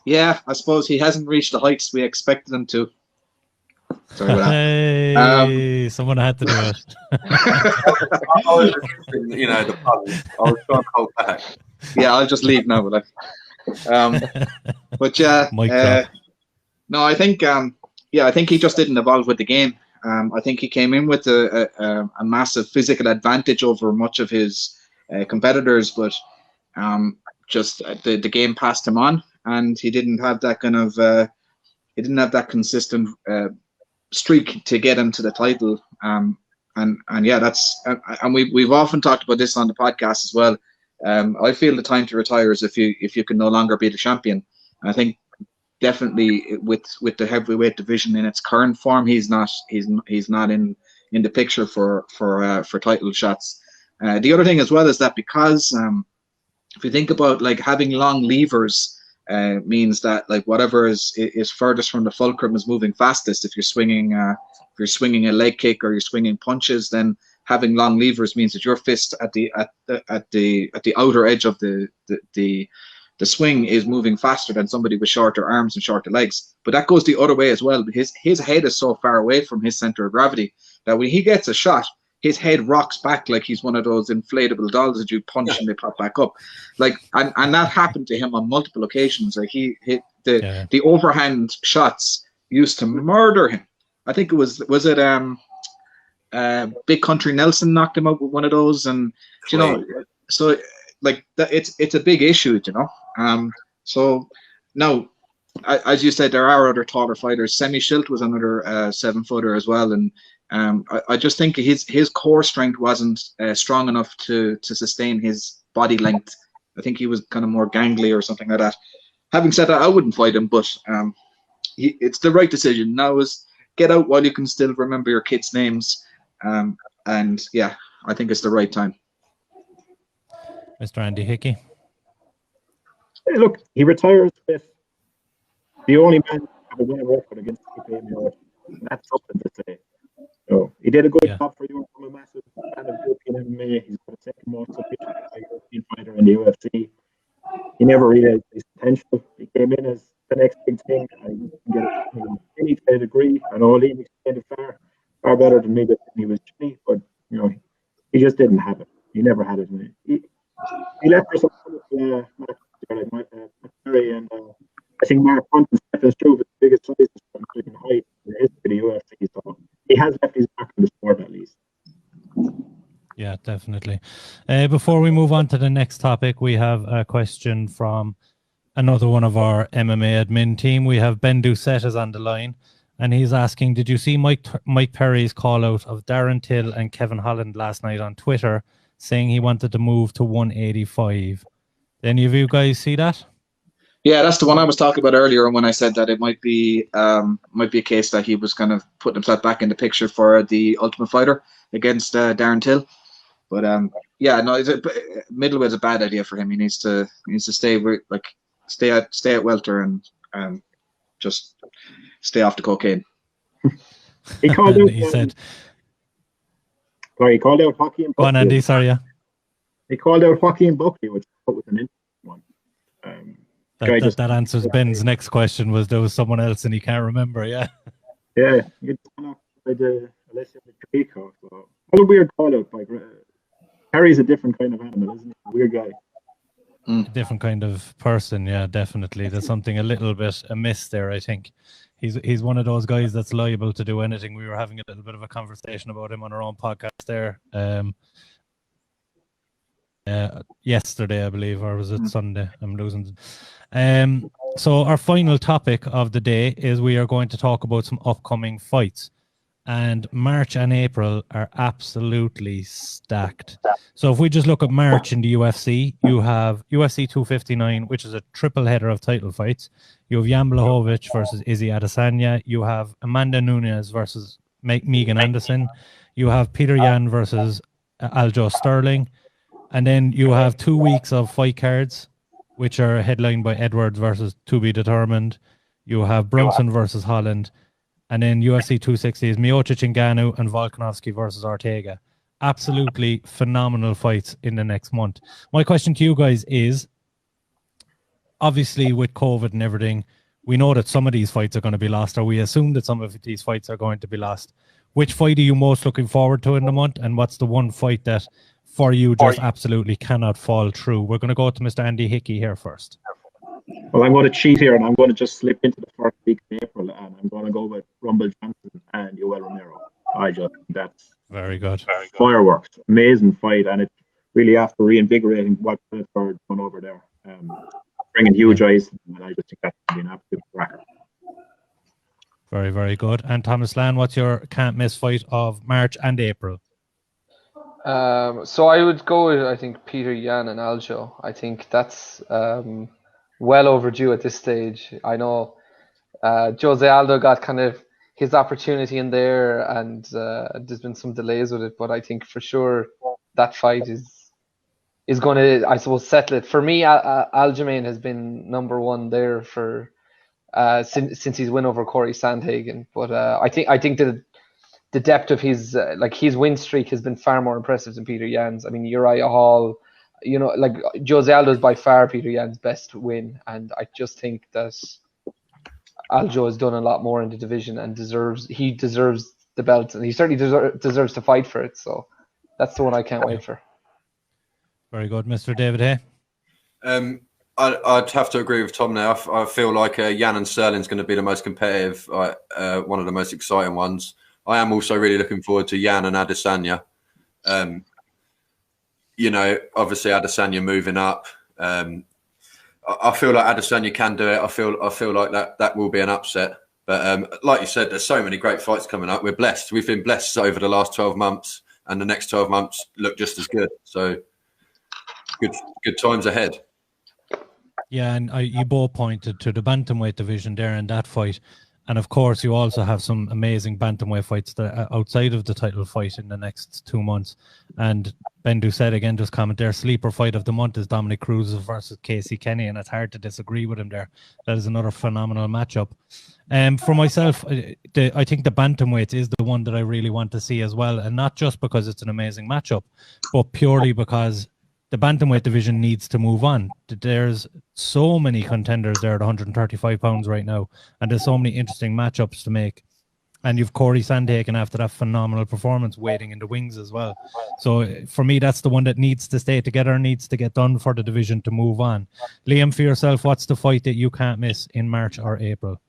Yeah, I suppose he hasn't reached the heights we expected him to. Sorry about that. Hey, someone had to do it. The puns. I was trying to hold back. Yeah, I'll just leave now. But yeah, no, I think he just didn't evolve with the game. I think he came in with a massive physical advantage over much of his competitors, but just the game passed him on, and he didn't have that kind of that consistent streak to get him to the title. And yeah, that's and we've often talked about this on the podcast as well. I feel the time to retire is if you can no longer be the champion. And I think definitely with the heavyweight division in its current form, he's not in the picture for title shots. The other thing as well is that because if you think about like having long levers means that like whatever is furthest from the fulcrum is moving fastest. If you're swinging a leg kick or you're swinging punches, then having long levers means that your fist at the outer edge of the swing is moving faster than somebody with shorter arms and shorter legs. But that goes the other way as well. His head is so far away from his center of gravity that when he gets a shot, his head rocks back like he's one of those inflatable dolls that you punch and they pop back up. Like, and that happened to him on multiple occasions. Like he hit the overhand shots used to murder him. I think it was Big Country Nelson knocked him out with one of those, and you know, so like that, it's a big issue, you know. So now, as you said, there are other taller fighters. Semi Schilt was another 7-footer as well, and I just think his core strength wasn't strong enough to sustain his body length. I think he was kind of more gangly or something like that. Having said that, I wouldn't fight him, but it's the right decision. Now is get out while you can still remember your kids' names. And yeah, I think it's the right time. Mr. Andy Hickey. Hey, look, he retires with the only man to have a winning record against Hickey in Europe. That's something to say. So he did a good job for Europe. I'm a massive fan of European MMA. He's got the second most sufficient European fighter in the UFC. He never realized his potential. He came in as the next big thing. I can get it to a degree. I know Liam explained it far better than me that he was Chinny, but you know, he just didn't have it. He never had it. He left for some matches like McCurry and I think Mark Hunt and Stefan Struve is the biggest sizes from height in the history of the UFC. So he has left his mark on the sport at least. Yeah, definitely. Before we move on to the next topic, we have a question from another one of our MMA admin team. We have Ben Doucette is on the line, and he's asking, did you see Mike Perry's call out of Darren Till and Kevin Holland last night on Twitter saying he wanted to move to 185? Did any of you guys see that? Yeah, that's the one I was talking about earlier when I said that it might be a case that he was kind of putting himself back in the picture for the Ultimate Fighter against Darren Till. But yeah, no, middleweight's a bad idea for him. He needs to stay at welter and just stay off the cocaine. He called out. He said. Sorry, he called out Joaquin Buckley. Go on, Andy. Sorry, yeah. He called out Joaquin Buckley, which was an interesting one. That answers Ben's next question. Was there was someone else and he can't remember? Yeah. Yeah, it's by the Alessio Capico. So what a weird call out by Harry's a different kind of animal, isn't he? A weird guy. A different kind of person, yeah, definitely. There's something a little bit amiss there, I think. He's one of those guys that's liable to do anything. We were having a little bit of a conversation about him on our own podcast there yesterday, I believe, or was it Sunday? I'm losing. So our final topic of the day is we are going to talk about some upcoming fights. And March and April are absolutely stacked. So if we just look at March in the UFC, you have UFC 259, which is a triple header of title fights. You have Jan Blachowicz versus Izzy Adesanya. You have Amanda Nunes versus Megan Anderson. You have Peter Yan versus Aljo Sterling. And then you have 2 weeks of fight cards, which are headlined by Edwards versus To Be Determined. You have Brunson versus Holland. And then UFC 260 is Miocic Ngannou and Volkanovski versus Ortega. Absolutely phenomenal fights in the next month. My question to you guys is, obviously with COVID and everything, we know that some of these fights are going to be lost, or we assume that some of these fights are going to be lost. Which fight are you most looking forward to in the month? And what's the one fight that for you just absolutely cannot fall through? We're going to go to Mr. Andy Hickey here first. Well, I'm going to cheat here, and I'm going to just slip into the first week of April, and I'm going to go with Rumble Johnson and Yoel Romero. That's very good. Fireworks, amazing fight, and it's really after reinvigorating what Bellator done over there, bringing huge eyes, and I just think that's an absolute cracker. Very, very good. And Thomas Lann, what's your can't miss fight of March and April? So I would go with, I think, Peter Yan and Aljo. I think that's well overdue at this stage. I know Jose Aldo got kind of his opportunity in there, and there's been some delays with it, but I think for sure that fight is going to, I suppose, settle it. For me, Aljamain has been number one there for since his win over Corey Sandhagen. But I think the depth of his his win streak has been far more impressive than Peter Yan's. I mean, Uriah Hall, Jose Aldo is by far Peter Yan's best win, and I just think that Aljo has done a lot more in the division and deserves the belt, and he certainly deserves to fight for it. So that's the one I can't wait for. Very good, Mr. David Hay. I'd have to agree with Tom now. I feel like Yan and Sterling's going to be the most competitive, one of the most exciting ones. I am also really looking forward to Yan and Adesanya. Obviously Adesanya moving up. I feel like Adesanya can do it. I feel like that will be an upset. But like you said, there's so many great fights coming up. We're blessed. We've been blessed over the last 12 months, and the next 12 months look just as good. So good times ahead. Yeah, and you both pointed to the bantamweight division there in that fight. And of course, you also have some amazing bantamweight fights that are outside of the title fight in the next 2 months. And Ben Doucette, again, just comment there, sleeper fight of the month is Dominique Cruz versus Casey Kenny, and it's hard to disagree with him there. That is another phenomenal matchup. For myself, I think the bantamweight is the one that I really want to see as well, and not just because it's an amazing matchup, but purely because the bantamweight division needs to move on. There's so many contenders there at 135 pounds right now, and there's so many interesting matchups to make. And you've Corey Sandhagen after that phenomenal performance waiting in the wings as well. So for me, that's the one that needs to stay together, needs to get done for the division to move on. Liam, for yourself, what's the fight that you can't miss in March or April?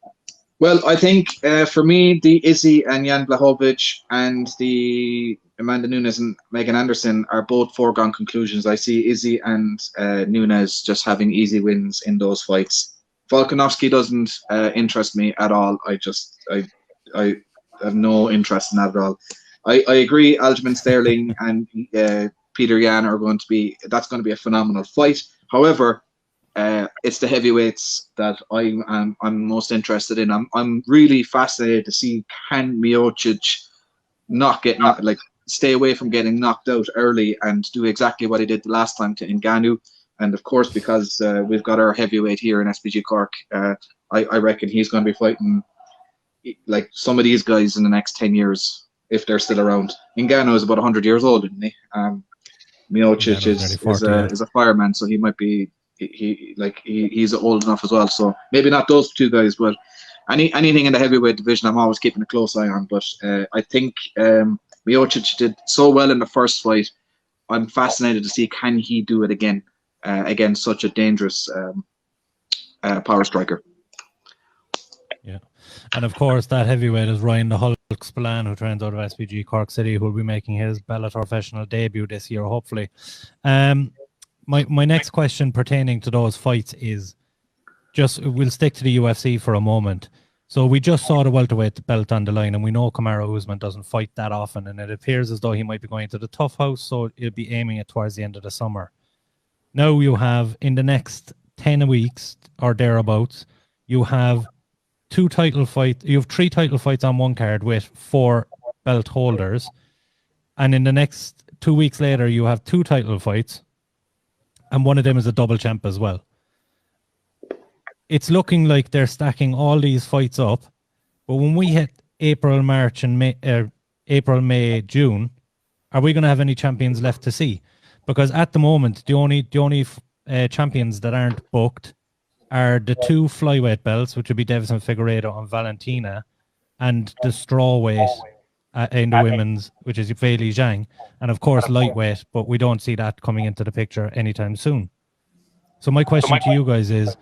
Well, I think for me, the Izzy and Jan Blachowicz and the Amanda Nunes and Megan Anderson are both foregone conclusions. I see Izzy and Nunes just having easy wins in those fights. Volkanovski doesn't interest me at all. I have no interest in that at all. I agree. Aljamain Sterling and Peter Yan that's going to be a phenomenal fight. However, it's the heavyweights that I'm most interested in. I'm really fascinated to see, can Miocic stay away from getting knocked out early and do exactly what he did the last time to Ngannou. And of course, because we've got our heavyweight here in SPG Cork, I reckon he's going to be fighting like some of these guys in the next 10 years if they're still around. Ngannou is about 100 years old, isn't he? Miocic is a fireman, so he might be he's old enough as well. So maybe not those two guys, but anything in the heavyweight division, I'm always keeping a close eye on. But I think Miocic did so well in the first fight. I'm fascinated to see, can he do it again against such a dangerous power striker. Yeah, and of course that heavyweight is Ryan the Hulk Spillane, who trains out of SPG Cork City, who will be making his Bellator professional debut this year, hopefully. My next question pertaining to those fights is we'll stick to the UFC for a moment. So we just saw the welterweight belt on the line, and we know Kamaru Usman doesn't fight that often, and it appears as though he might be going to the tough house, so he'll be aiming it towards the end of the summer. Now you have, in the next 10 weeks or thereabouts, you have 3 title fights on one card with 4 belt holders, and in the next 2 weeks later you have 2 title fights, and one of them is a double champ as well. It's looking like they're stacking all these fights up, but when we hit April, March, and May, June, are we going to have any champions left to see? Because at the moment, the only champions that aren't booked are the 2 flyweight belts, which would be Davison Figueiredo and Valentina, and the strawweight in the women's, which is Weili Zhang, and of course lightweight, but we don't see that coming into the picture anytime soon. So my question to you guys is,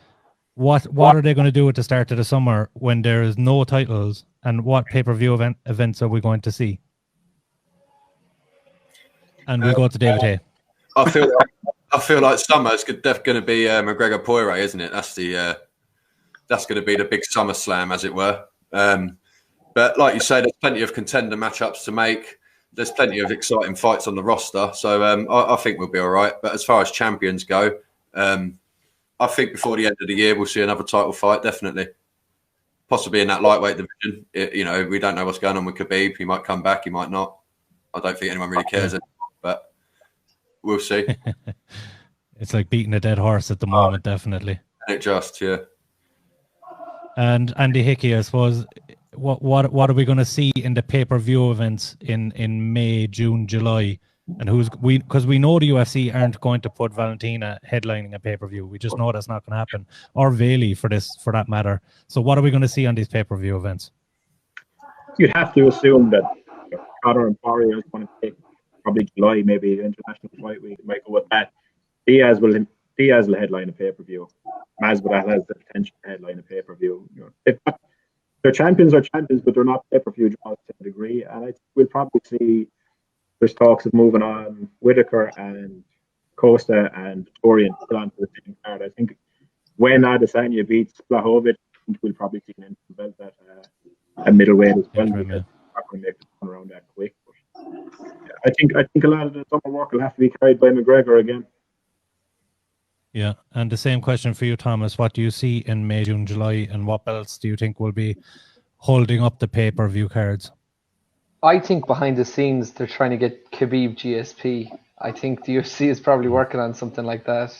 what are they going to do at the start of the summer when there is no titles, and what pay-per-view events are we going to see? And we'll go to David Hay. I feel like summer's going to be McGregor Poirier, isn't it? That's going to be the big summer slam, as it were. But like you say, there's plenty of contender matchups to make. There's plenty of exciting fights on the roster. So I think we'll be all right. But as far as champions go, I think before the end of the year, we'll see another title fight, definitely. Possibly in that lightweight division. We don't know what's going on with Khabib. He might come back, he might not. I don't think anyone really cares anymore, but we'll see. It's like beating a dead horse at the moment, definitely. Yeah. And Andy Hickey, I suppose, what are we going to see in the pay-per-view events in May, June, July? And because we know the UFC aren't going to put Valentina headlining a pay-per-view. We just know that's not going to happen, or Bailey for that matter. So what are we going to see on these pay-per-view events? You'd have to assume that Conor and Poirier is going to take probably July, maybe International Fight Week might go with that. Diaz will headline a pay-per-view. Masvidal has the potential to headline a pay-per-view. If they're champions, but they're not pay-per-view draws to a degree. And I think we'll probably see there's talks of moving on Whitaker and Costa and Torian still onto the same card. I think when Adesanya beats Blachowicz, we'll probably see an interim belt at middleweight as well. Because they're not going to make the turn around that quick. But, I think a lot of the summer work will have to be carried by McGregor again. Yeah, and the same question for you, Thomas. What do you see in May, June, July, and what belts do you think will be holding up the pay-per-view cards? I think behind the scenes they're trying to get Khabib GSP. I think the UFC is probably working on something like that.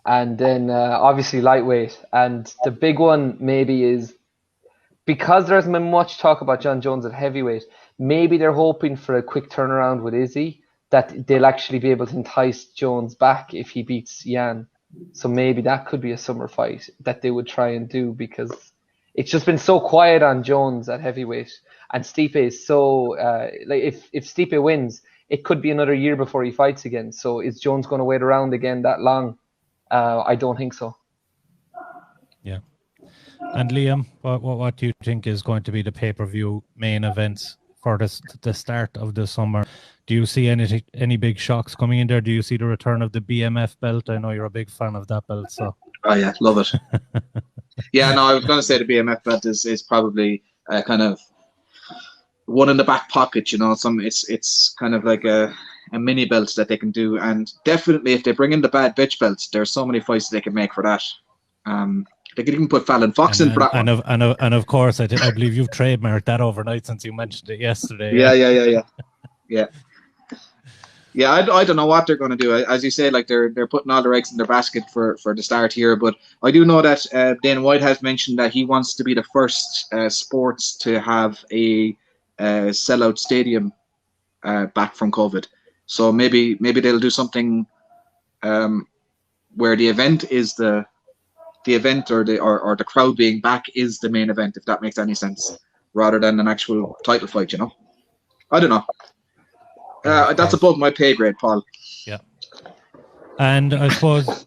And then obviously lightweight. And the big one maybe is, because there hasn't been much talk about John Jones at heavyweight, maybe they're hoping for a quick turnaround with Izzy, that they'll actually be able to entice Jones back if he beats Yan. So maybe that could be a summer fight that they would try and do, because it's just been so quiet on Jones at heavyweight. And Stipe is so, if Stipe wins, it could be another year before he fights again. So is Jones going to wait around again that long? I don't think so. Yeah. And Liam, what do you think is going to be the pay-per-view main events for the start of the summer? Do you see any big shocks coming in there? Do you see the return of the BMF belt? I know you're a big fan of that belt. So. Oh yeah, love it. Yeah, no, I was going to say the BMF belt is probably kind of one in the back pocket. It's kind of like a mini belt that they can do, and definitely if they bring in the bad bitch belts, there's so many fights they can make for that. They could even put Fallon Fox in for that one. And of course, I believe you've trademarked that overnight since you mentioned it yesterday. Yeah, I don't know what they're going to do. As you say, like they're putting all their eggs in their basket for the start here. But I do know that Dana White has mentioned that he wants to be the first sports to have a sellout stadium back from COVID. So maybe they'll do something where the event is the event or the crowd being back is the main event, if that makes any sense, rather than an actual title fight. I don't know. That's above my pay grade, Paul. Yeah. And I suppose,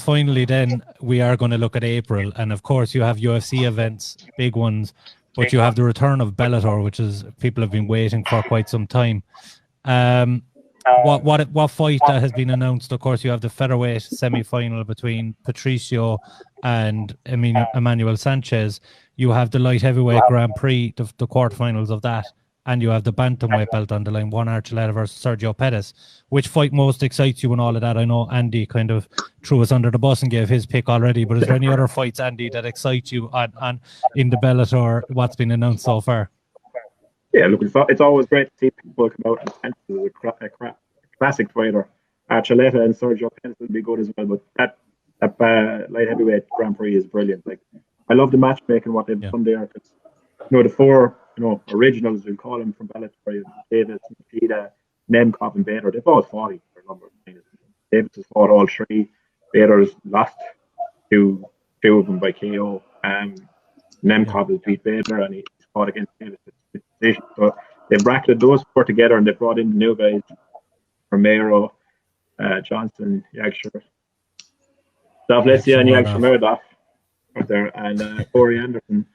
finally then we are going to look at April. And of course you have UFC events, big ones, but you have the return of Bellator, which is people have been waiting for quite some time. What fight that has been announced? Of course, you have the featherweight semi-final between Patricio and Emmanuel Sanchez. You have the light heavyweight Grand Prix, the quarterfinals of that. And you have the bantamweight belt on the line, Juan Archuleta versus Sergio Pettis. Which fight most excites you and all of that? I know Andy kind of threw us under the bus and gave his pick already, but is there any other fights, Andy, that excite you on in the Bellator, what's been announced so far? Yeah, look, it's always great to see people come out and a classic fighter. Archuleta and Sergio Pettis will be good as well, but that light heavyweight Grand Prix is brilliant. Like, I love the matchmaking, what they've done there. Because, the four originals, we call them, from Bellator, Davis, Nikita, Nemkov, and Bader, they've all fought each other a number of times. Davis has fought all three. Bader's lost two of them by KO. Nemkov has beat Bader, and he's fought against Davis. So they bracketed those four together, and they brought in the new guys, Romero, Johnson, Yagsher, Davlesia, and Yagsher Murdoch up there, and Corey Anderson.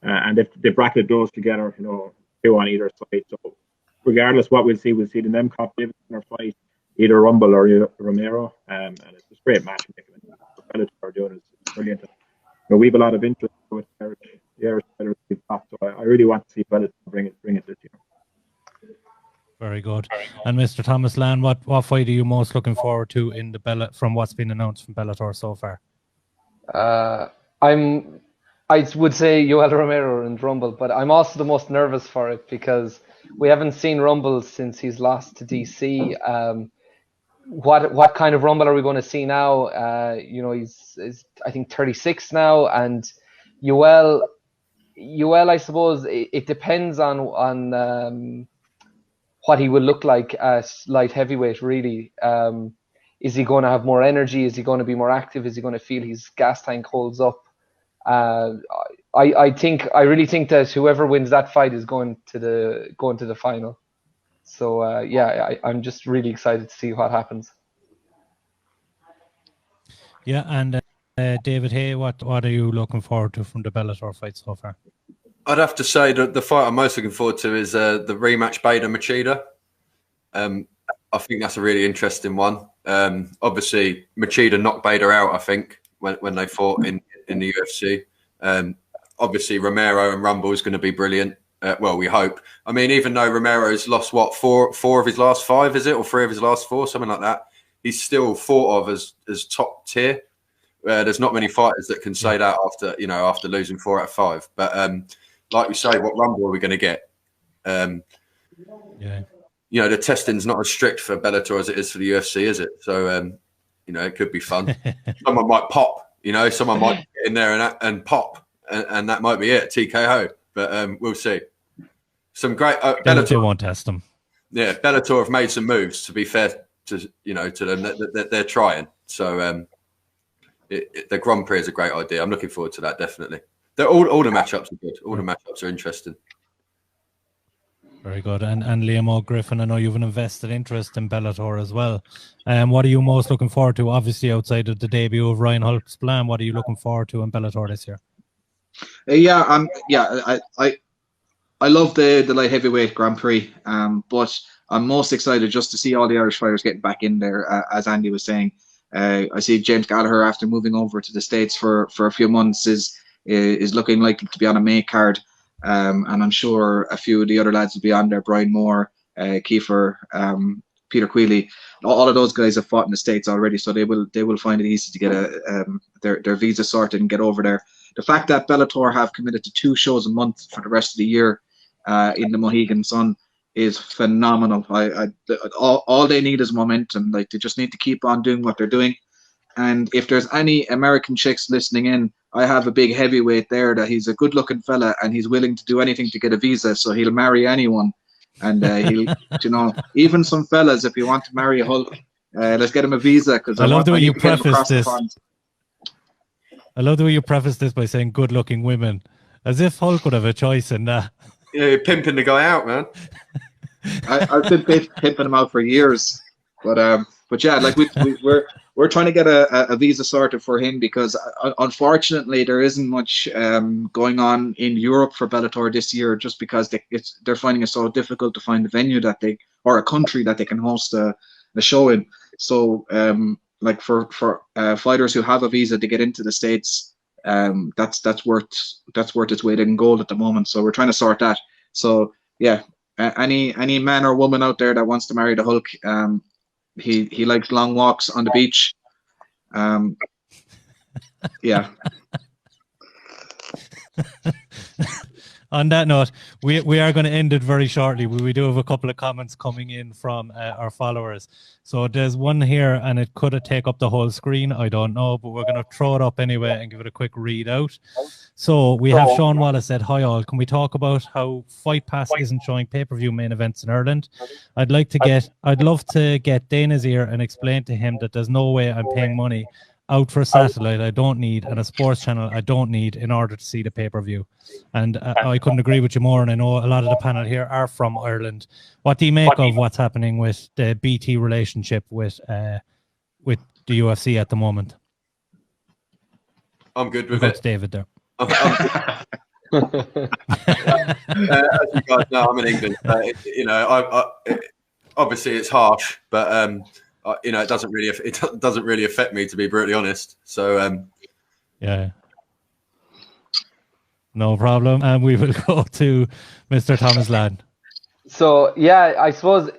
And they bracketed those together, two on either side. So regardless what we'll see the Nemkov Davis fight, either Rumble or Romero, and it's just great matchmaking. What Bellator are doing is brilliant. We have a lot of interest with really want to see Bellator bring it this year. Very good. And Mr. Thomas Lann, what fight are you most looking forward to in the from what's been announced from Bellator so far? I would say Yoel Romero and Rumble, but I'm also the most nervous for it because we haven't seen Rumble since he's lost to DC. What kind of Rumble are we going to see now? He's I think 36 now, and Yoel, I suppose it depends on what he will look like at light heavyweight. Really, is he going to have more energy? Is he going to be more active? Is he going to feel his gas tank holds up? I really think that whoever wins that fight is going to the final. So I'm just really excited to see what happens. Yeah, and David Hay, what are you looking forward to from the Bellator fight so far? I'd have to say that the fight I'm most looking forward to is the rematch Bader Machida. I think that's a really interesting one. Obviously, Machida knocked Bader out, I think, when they fought in the UFC. Obviously, Romero and Rumble is going to be brilliant. Well, we hope. I mean, even though Romero's lost, four of his last five, is it? Or 3 of his last 4, something like that. He's still thought of as top tier. There's not many fighters that can say that after losing 4 out of 5. But like we say, what Rumble are we going to get? The testing's not as strict for Bellator as it is for the UFC, is it? So, it could be fun. Someone might pop, someone might get in there and pop, and that might be it, TKO. But we'll see. Some great Bellator won't test them. Yeah, Bellator have made some moves. To be fair to them, they're trying. So the Grand Prix is a great idea. I'm looking forward to that, definitely. All the matchups are good. All the matchups are interesting. Very good. And Liam Óg Griffin, I know you've an invested interest in Bellator as well. What are you most looking forward to? Obviously, outside of the debut of Ryan Hulksplan, what are you looking forward to in Bellator this year? I love the light heavyweight Grand Prix, but I'm most excited just to see all the Irish fighters getting back in there. As Andy was saying, I see James Gallagher, after moving over to the States for a few months, is looking likely to be on a May card, and I'm sure a few of the other lads will be on there. Brian Moore, Kiefer, Peter Queally, all of those guys have fought in the States already, so they will find it easy to get their visa sorted and get over there. The fact that Bellator have committed to 2 shows a month for the rest of the year in the Mohegan Sun is phenomenal. All they need is momentum. Like, they just need to keep on doing what they're doing. And if there's any American chicks listening in, I have a big heavyweight there that he's a good-looking fella and he's willing to do anything to get a visa, so he'll marry anyone. And he'll, even some fellas, if you want to marry a Hulk, let's get him a visa. Because I love the way you preface this. I love the way you preface this by saying good-looking women, as if Hulk would have a choice in that. Yeah, you're pimping the guy out, man. I've been pimping him out for years, but yeah, like we're trying to get a visa sorted for him because unfortunately there isn't much going on in Europe for Bellator this year, just because they're finding it so difficult to find a venue or a country that they can host a show in. So like for fighters who have a visa to get into the States, that's worth its weight in gold at the moment. So we're trying to sort that. So yeah, any man or woman out there that wants to marry the Hulk, he likes long walks on the beach. Yeah. On that note, we are going to end it very shortly. We do have a couple of comments coming in from our followers. So there's one here, and it could take up the whole screen. I don't know, but we're going to throw it up anyway and give it a quick read out. So we have Sean Wallace said, "Hi all, can we talk about how Fight Pass isn't showing pay-per-view main events in Ireland? I'd love to get Dana's ear and explain to him that there's no way I'm paying money out for a satellite I don't need and a sports channel I don't need in order to see the pay-per-view." And I couldn't agree with you more, and I know a lot of the panel here are from Ireland. What do you make of what's happening with the BT relationship with the UFC at the moment? I'm good with it. David there. As you guys know, I'm in England. Obviously it's harsh, but it doesn't really affect me, to be brutally honest. So yeah. No problem. And we will go to Mr. Tomas Lann. So yeah, I suppose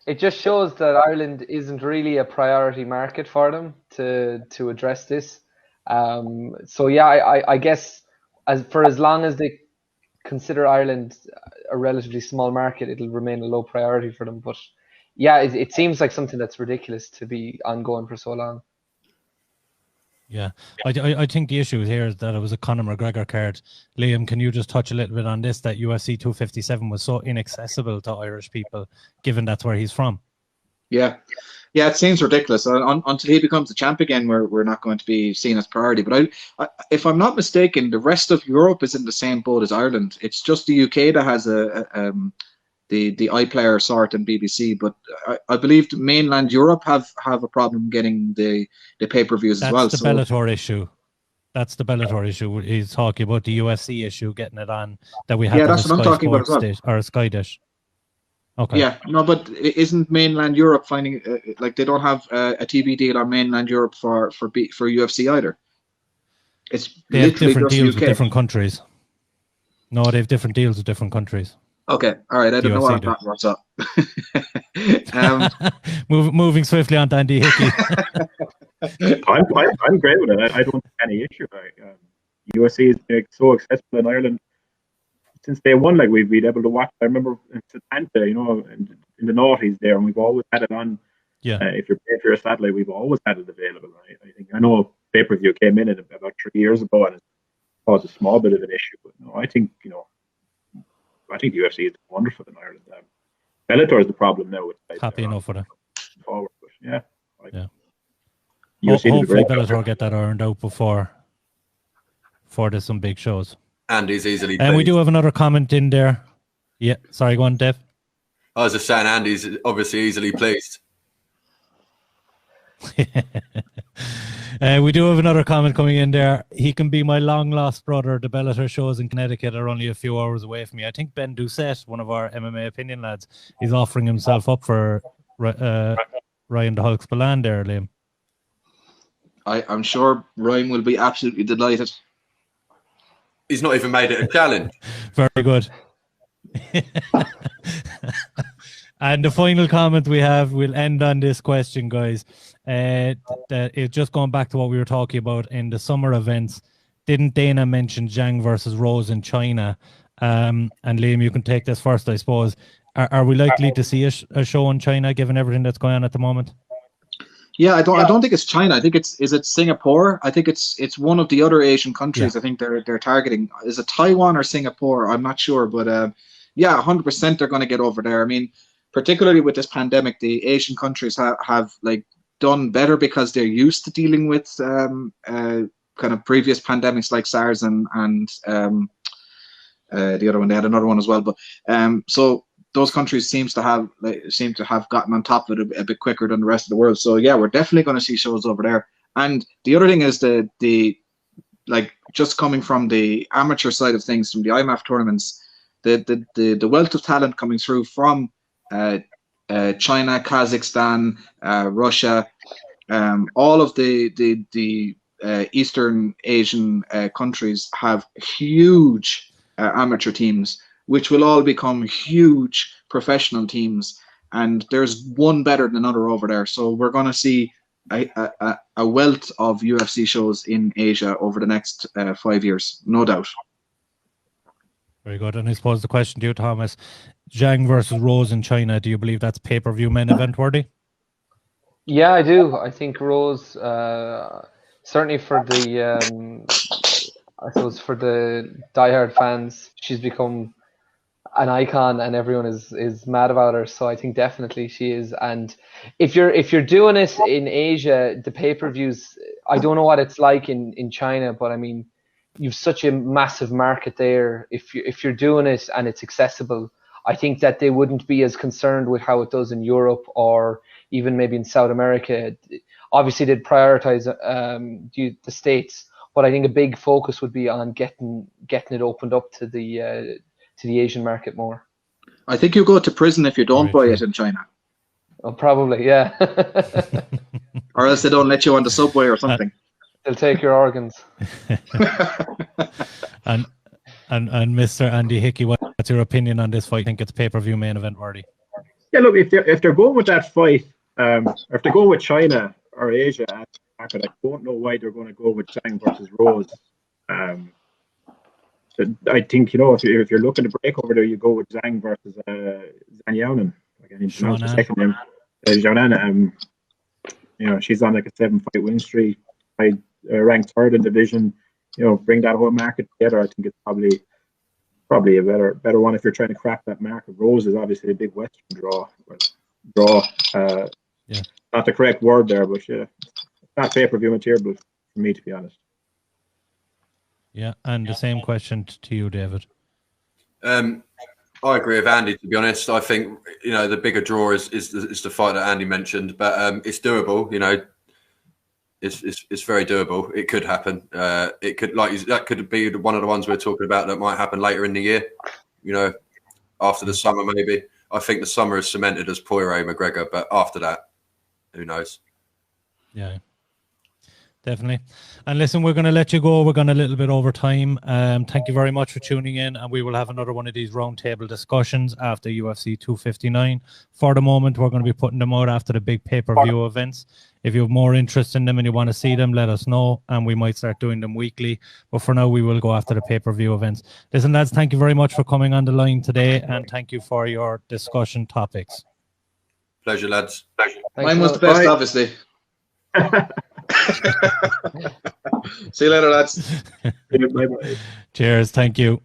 it just shows that Ireland isn't really a priority market for them to address this. So yeah, I guess as long as they consider Ireland a relatively small market, it'll remain a low priority for them. But yeah, it seems like something that's ridiculous to be ongoing for so long. Yeah, I think the issue here is that it was a Conor McGregor card. Liam, can you just touch a little bit on this, that UFC 257 was so inaccessible to Irish people, given that's where he's from? Yeah, it seems ridiculous. Until he becomes the champ again, we're not going to be seen as priority. But if I'm not mistaken, the rest of Europe is in the same boat as Ireland. It's just the UK that has the iPlayer sort and BBC. But I believe mainland Europe have a problem getting the pay-per-views as well. That's the Bellator issue. That's the Bellator issue. He's talking about the UFC issue, getting it on that we have. Yeah, that's what I'm talking about as well. Or Sky Dish. Okay. Yeah, no, but isn't mainland Europe finding like they don't have a TV deal on mainland Europe for UFC either? They have different deals with different countries. No, they have different deals with different countries. Okay, all right. I don't know what's up. Moving swiftly on to Andy Hickey. I'm great with it. I don't have any issue. UFC is so accessible in Ireland. Since day one, like we've been able to watch. I remember in Atlanta, in the noughties there, and we've always had it on. Yeah. If you're paying for your satellite, we've always had it available. I know pay-per-view came in about 3 years ago, and it caused a small bit of an issue. But no, I think the UFC is wonderful in Ireland. Bellator is the problem now. Happy enough for that. Forward, but yeah. Hopefully Bellator get that ironed out before there's some big shows. Andy's easily pleased. And we do have another comment in there. Yeah, sorry, go on, Dev. I was just saying Andy's obviously easily pleased. We do have another comment coming in there. He can be my long-lost brother. The Bellator shows in Connecticut are only a few hours away from me. I think Ben Doucette, one of our MMA opinion lads, is offering himself up for Ryan the Hulk Spillane there, Liam. I'm sure Ryan will be absolutely delighted. He's not even made it a challenge. Very good. And the final comment we have, we'll end on this question, guys. It's just going back to what we were talking about in the summer events. Didn't Dana mention Zhang versus Rose in China? And Liam, you can take this first, I suppose. Are we likely to see a show in China, given everything that's going on at the moment? Yeah, I don't think it's China. I think is it Singapore? I think it's one of the other Asian countries. Yeah. I think they're targeting. Is it Taiwan or Singapore? I'm not sure, but 100% they're going to get over there. I mean, particularly with this pandemic, the Asian countries have like done better because they're used to dealing with kind of previous pandemics like SARS and the other one. They had another one as well, but so. Those countries seem to have gotten on top of it a bit quicker than the rest of the world. So yeah, we're definitely going to see shows over there. And the other thing is the just coming from the amateur side of things, from the IMAF tournaments, the wealth of talent coming through from China, Kazakhstan, Russia, all of the Eastern Asian countries have huge amateur teams, which will all become huge professional teams, and there's one better than another over there. So we're going to see a wealth of UFC shows in Asia over the next 5 years, no doubt. Very good. And I suppose the question to you, Thomas, Zhang versus Rose in China, do you believe that's pay-per-view main event worthy? Yeah, I do. I think Rose, certainly for the, I suppose for the diehard fans, she's become an icon, and everyone is mad about her. So I think definitely she is. And if you're doing it in Asia, the pay-per-views, I don't know what it's like in China, but I mean, you've such a massive market there. If you're doing it and it's accessible, I think that they wouldn't be as concerned with how it does in Europe or even maybe in South America. Obviously, they'd prioritize the States, but I think a big focus would be on getting it opened up to the Asian market more. I think you go to prison if you don't buy it in China. Oh, probably, yeah. Or else they don't let you on the subway or something. They'll take your organs. And And Mr. Andy Hickey, what's your opinion on this fight? I think it's pay-per-view main event worthy. Yeah, look, if they're going with that fight, or if they're going with China or Asia at the market, I don't know why they're going to go with Zhang versus Rose. So I think, you know, if you're looking to break over there, you go with Zhang versus Zhang Yaonan. Like, I need to pronounce the second name. Yaonan. You know, she's on like a 7-fight win streak. Ranked third in division. You know, bring that whole market together. I think it's probably a better one if you're trying to crack that market. Rose is obviously a big Western draw. Yeah, not the correct word there, but yeah, it's not pay-per-view material for me, to be honest. Yeah, and the same question to you, David. I agree with Andy, to be honest. I think, you know, the bigger draw is the fight that Andy mentioned, but it's doable. You know, it's very doable. It could happen. It could, that could be one of the ones we're talking about that might happen later in the year. You know, after the summer maybe. I think the summer is cemented as Poirier McGregor, but after that, who knows? Yeah. Definitely. And listen, we're going to let you go. We're going a little bit over time. Thank you very much for tuning in, and we will have another one of these roundtable discussions after UFC 259. For the moment, we're going to be putting them out after the big pay-per-view events. If you have more interest in them and you want to see them, let us know, and we might start doing them weekly. But for now, we will go after the pay-per-view events. Listen, lads, thank you very much for coming on the line today, and thank you for your discussion topics. Pleasure, lads. Pleasure. Mine was the best, obviously. See you later, lads. Cheers. Thank you.